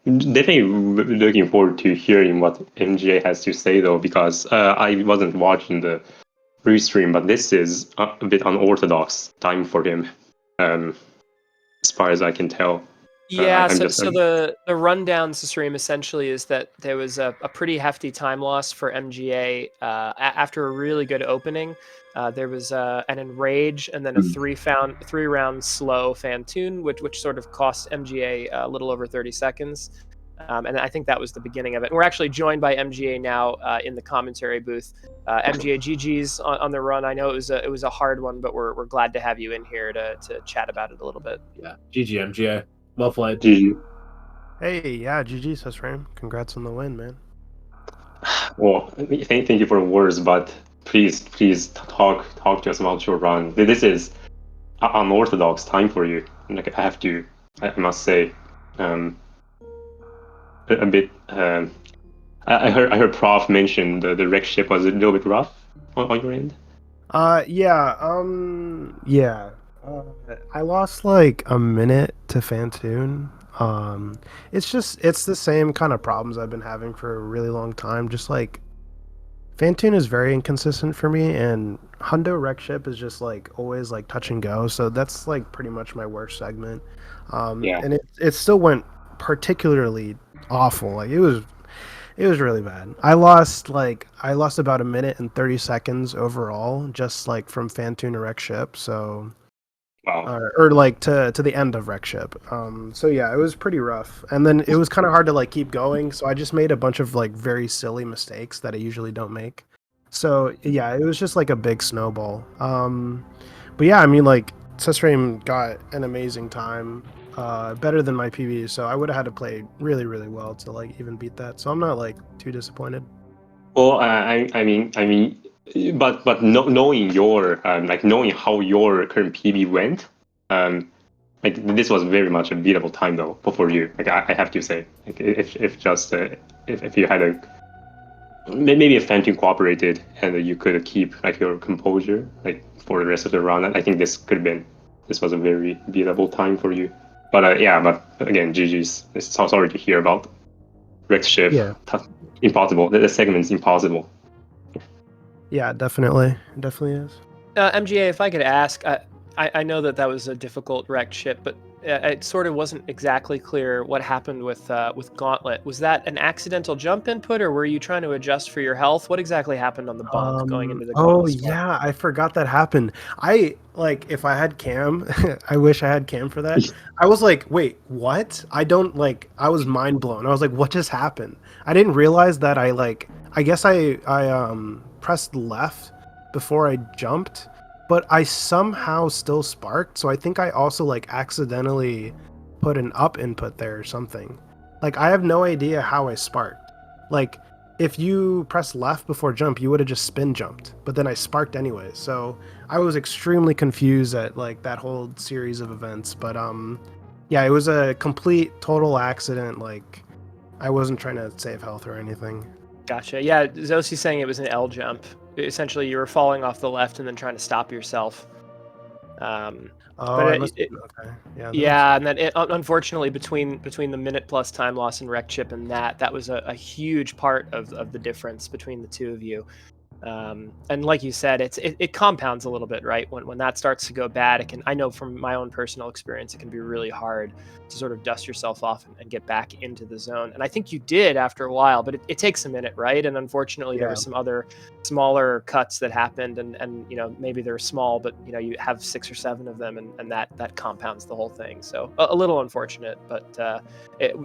Speaker 3: Definitely looking forward to hearing what MGA has to say, though, because I wasn't watching the restream, but this is a bit unorthodox time for him, as far as I can tell.
Speaker 2: Yeah, so the rundown, Susreime, essentially is that there was a pretty hefty time loss for MGA after a really good opening. There was an Enrage and then a three round slow Fantoon, which sort of cost MGA a little over 30 seconds. And I think that was the beginning of it. And we're actually joined by MGA now in the commentary booth. MGA, GG's on the run. I know it was a hard one, but we're glad to have you in here to chat about it a little bit.
Speaker 1: Yeah, GG MGA, well played.
Speaker 3: GG.
Speaker 4: Hey, yeah, GG, susreime. Congrats on the win, man.
Speaker 3: Well, thank you for the words, but please talk to us about your run. This is unorthodox time for you. Like I must say, a bit. I heard Prof mention the wreck ship was a little bit rough on your end.
Speaker 4: Yeah. I lost like a minute to Fantoon. It's the same kind of problems I've been having for a really long time. Just like Fantoon is very inconsistent for me, and Hundo wreck ship is just like always like touch and go. So that's like pretty much my worst segment.
Speaker 3: Yeah.
Speaker 4: And it still went particularly awful. Like it was really bad. I lost about a minute and 30 seconds overall, just like from Fantoon to wreck ship. So,
Speaker 3: Wow.
Speaker 4: or like to the end of wreck ship. So yeah, it was pretty rough. And then it was kind of hard to like keep going. So I just made a bunch of like very silly mistakes that I usually don't make. So yeah, it was just like a big snowball. But yeah, I mean like susreime got an amazing time. Better than my PB, so I would have had to play really, really well to like even beat that. So I'm not like too disappointed.
Speaker 3: Well, I mean, but knowing your knowing how your current PB went, like this was very much a beatable time though for you. Like I have to say, like if you had maybe if Phantom cooperated and you could keep like your composure like for the rest of the run, I think this was a very beatable time for you. But yeah, but again, GG's. It's so sorry to hear about wreck ship.
Speaker 4: Yeah.
Speaker 3: Impossible. The segment's impossible.
Speaker 4: Yeah, definitely is.
Speaker 2: MGA, if I could ask, I know that was a difficult wrecked ship, but it sort of wasn't exactly clear what happened with Gauntlet. Was that an accidental jump input, or were you trying to adjust for your health? What exactly happened on the bump going into the Gauntlet spot?
Speaker 4: Yeah, I forgot that happened. If I had cam, I wish I had cam for that. I was like, wait, what? I was mind blown. I was like, what just happened? I didn't realize that I guess I pressed left before I jumped, but I somehow still sparked. So I think I also like accidentally put an up input there or something. Like I have no idea how I sparked. Like if you press left before jump, you would have just spin jumped, but then I sparked anyway. So I was extremely confused at like that whole series of events. But yeah, it was a complete total accident. Like I wasn't trying to save health or anything.
Speaker 2: Gotcha. Yeah, Zosi's saying it was an L jump. Essentially, you were falling off the left and then trying to stop yourself.
Speaker 4: Okay.
Speaker 2: Yeah, and then unfortunately, between the minute plus time loss and wreck chip and that was a huge part of the difference between the two of you. And like you said, it compounds a little bit, right? When that starts to go bad, I know from my own personal experience, it can be really hard to sort of dust yourself off and get back into the zone. And I think you did after a while, but it takes a minute, right? And unfortunately, there were some other smaller cuts that happened, and maybe they're small, but you have 6 or 7 of them, and that compounds the whole thing. So a little unfortunate, but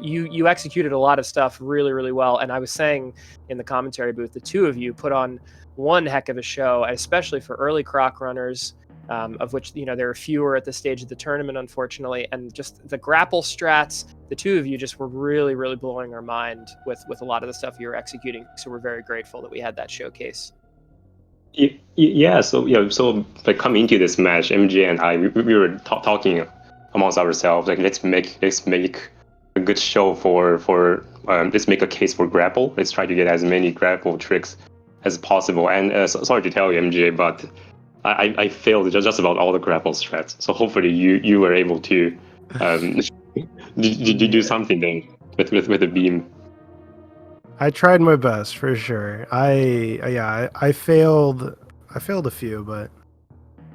Speaker 2: you executed a lot of stuff really, really well. And I was saying in the commentary booth, the two of you put on one heck of a show, especially for early croc runners, of which there are fewer at this stage of the tournament, unfortunately. And just the grapple strats, the two of you just were really, really blowing our mind with a lot of the stuff you were executing. So we're very grateful that we had that showcase.
Speaker 3: Yeah. So like coming into this match, MJ and I, we were talking amongst ourselves. Like let's make a good show for let's make a case for grapple. Let's try to get as many grapple tricks as possible. And sorry to tell you, MJ, but I failed just about all the grapple strats. So hopefully you were able to do something then with the beam.
Speaker 4: I tried my best for sure. I failed a few, but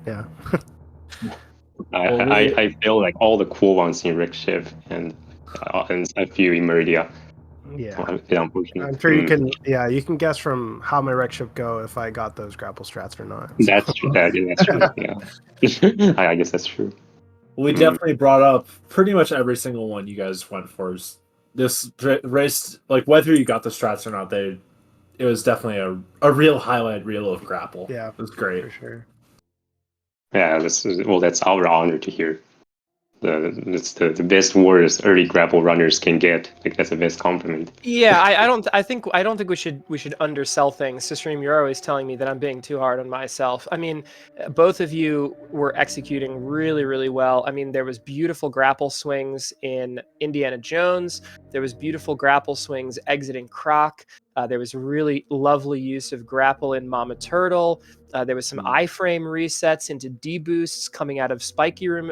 Speaker 4: yeah.
Speaker 3: I failed like all the cool ones in Rick Shiv and a few in Meridia.
Speaker 4: Yeah,
Speaker 3: unfortunate.
Speaker 4: I'm sure you can. Yeah, you can guess from how my wreck ship go if I got those grapple strats or not. So.
Speaker 3: That's true. That's true. Yeah, I guess that's true.
Speaker 1: We definitely brought up pretty much every single one you guys went for. this race, like whether you got the strats or not, it was definitely a real highlight reel of grapple.
Speaker 4: Yeah,
Speaker 1: it was great
Speaker 4: for sure.
Speaker 3: Yeah, that's our honor to hear. That's the best words early grapple runners can get. Like that's the best compliment.
Speaker 2: Yeah, I don't think we should undersell things. Susreime, you're always telling me that I'm being too hard on myself. I mean, both of you were executing really, really well. I mean, there was beautiful grapple swings in Indiana Jones. There was beautiful grapple swings exiting Croc. There was really lovely use of grapple in Mama Turtle. There was some iframe resets into D-boosts coming out of Spiky Room,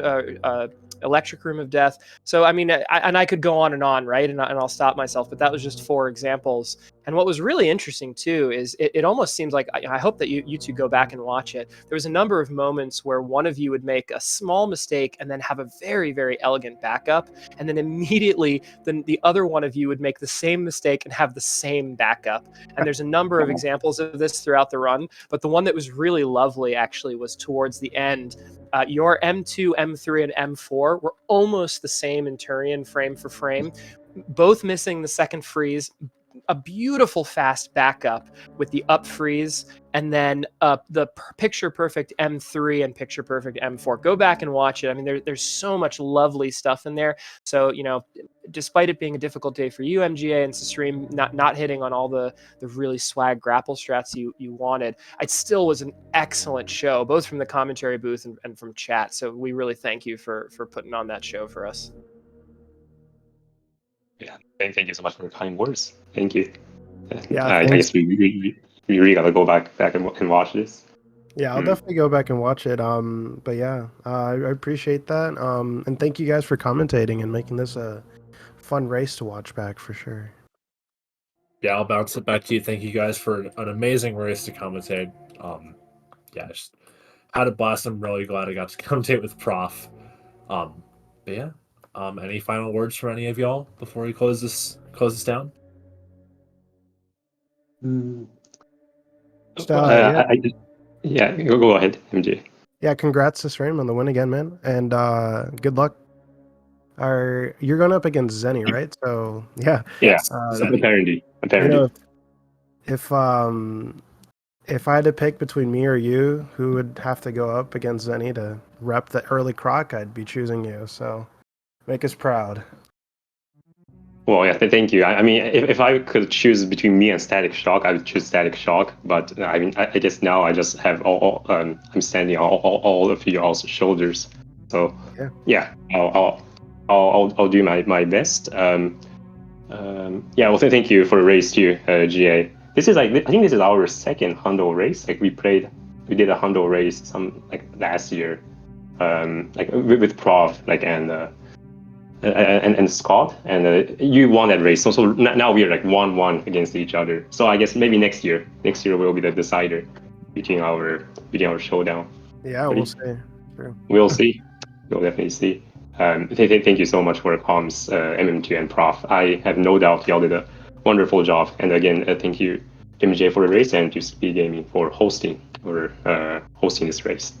Speaker 2: Electric Room of Death. So, I mean, I could go on, right? And I'll stop myself, but that was just 4 examples. And what was really interesting, too, is it almost seems like, I hope that you two go back and watch it. There was a number of moments where one of you would make a small mistake and then have a very, very elegant backup. And then immediately, the other one of you would make the same mistake and have the same backup. And there's a number of examples of this throughout the run. But the one that was really lovely, actually, was towards the end. Your M2, M3, and M4 were almost the same in Turian frame for frame, both missing the second freeze. A beautiful fast backup with the up freeze, and then the picture perfect M3 and picture perfect M4. Go back and watch it. I mean, there's so much lovely stuff in there. So, you know, despite it being a difficult day for you, MGA and Susreime, not hitting on all the really swag grapple strats you wanted, it still was an excellent show, both from the commentary booth and from chat. So we really thank you for putting on that show for us.
Speaker 3: Yeah, thank you so much for your kind words. Thank you.
Speaker 4: Yeah,
Speaker 3: I guess we really gotta go back and watch this.
Speaker 4: Yeah, I'll definitely go back and watch it. But yeah, I appreciate that. And thank you guys for commentating and making this a fun race to watch back for sure.
Speaker 1: Yeah, I'll bounce it back to you. Thank you guys for an amazing race to commentate. Yeah, just had a blast. I'm really glad I got to commentate with Prof. But yeah, any final words from any of y'all before we close this down?
Speaker 3: Yeah, go ahead, MJ.
Speaker 4: Yeah, congrats to Susreime on the win again, man, and good luck. You're going up against Zenny, right? So yeah.
Speaker 3: Yes. Apparently.
Speaker 4: You know, if I had to pick between me or you, who would have to go up against Zenny to rep the early Croc, I'd be choosing you. So make us proud.
Speaker 3: Well, yeah, thank you. I mean, if I could choose between me and Static Shock, I would choose Static Shock. But I mean, I guess now I just have I'm standing on all of y'all's shoulders. So yeah, I'll do my best. Yeah, well, thank you for the race too, GA. This is I think this is our second Hundo race. Like we did a Hundo race last year, like with Prof, like and Scott, and you won that race. So now we are like 1-1 against each other. So I guess maybe next year will be the decider between our showdown.
Speaker 4: Yeah, we'll see. True.
Speaker 3: We'll see. We'll definitely see. Thank you so much for the comms, MM2 and Prof. I have no doubt y'all did a wonderful job. And again, thank you, MJ, for the race, and to Speedgaming for hosting this race.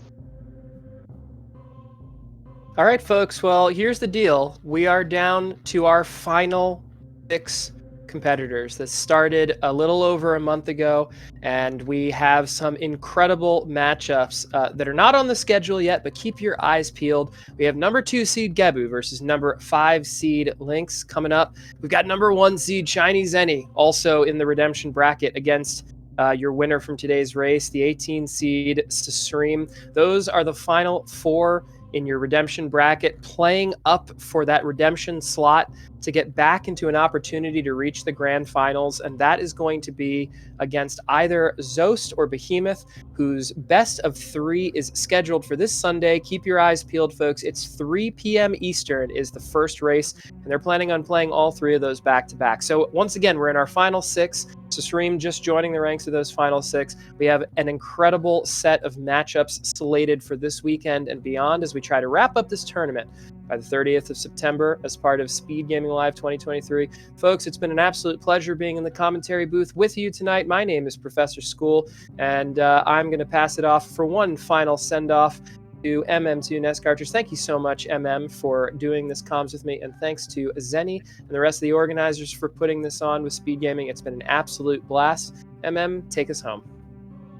Speaker 2: All right, folks. Well, here's the deal. We are down to our final 6 competitors that started a little over a month ago, and we have some incredible matchups that are not on the schedule yet, but keep your eyes peeled. We have number 2 seed Gebu versus number 5 seed Lynx coming up. We've got number 1 seed Shiny Zenny also in the redemption bracket against your winner from today's race, the 18 seed Susreime. Those are the final 4 in your redemption bracket, playing up for that redemption slot to get back into an opportunity to reach the grand finals, and that is going to be against either Zost or Behemoth, whose best of 3 is scheduled for this Sunday. Keep your eyes peeled, folks. It's 3 p.m. Eastern is the first race, and they're planning on playing all 3 of those back-to-back. So once again, we're in our final 6. Susreime just joining the ranks of those final 6. We have an incredible set of matchups slated for this weekend and beyond as we try to wrap up this tournament by the 30th of September as part of Speedgaming Live 2023. Folks, it's been an absolute pleasure being in the commentary booth with you tonight. My name is Professor School, and I'm going to pass it off for one final send-off to MM2 Nest Cartridge. Thank you so much, MM, for doing this comms with me. And thanks to Zenny and the rest of the organizers for putting this on with Speedgaming. It's been an absolute blast. MM, take us home.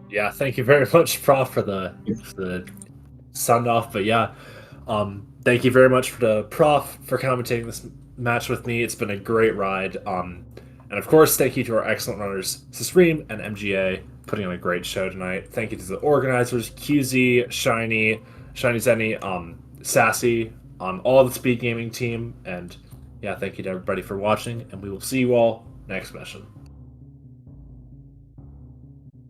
Speaker 1: Yeah, thank you very much, Prof, for the sound off. But yeah, thank you very much for the Prof for commentating this match with me. It's been a great ride. And of course, thank you to our excellent runners, susreime and MGA, putting on a great show tonight. Thank you to the organizers, QZ, Shiny Zenny, Sassy, all the Speed Gaming team, and yeah, thank you to everybody for watching, and we will see you all next mission.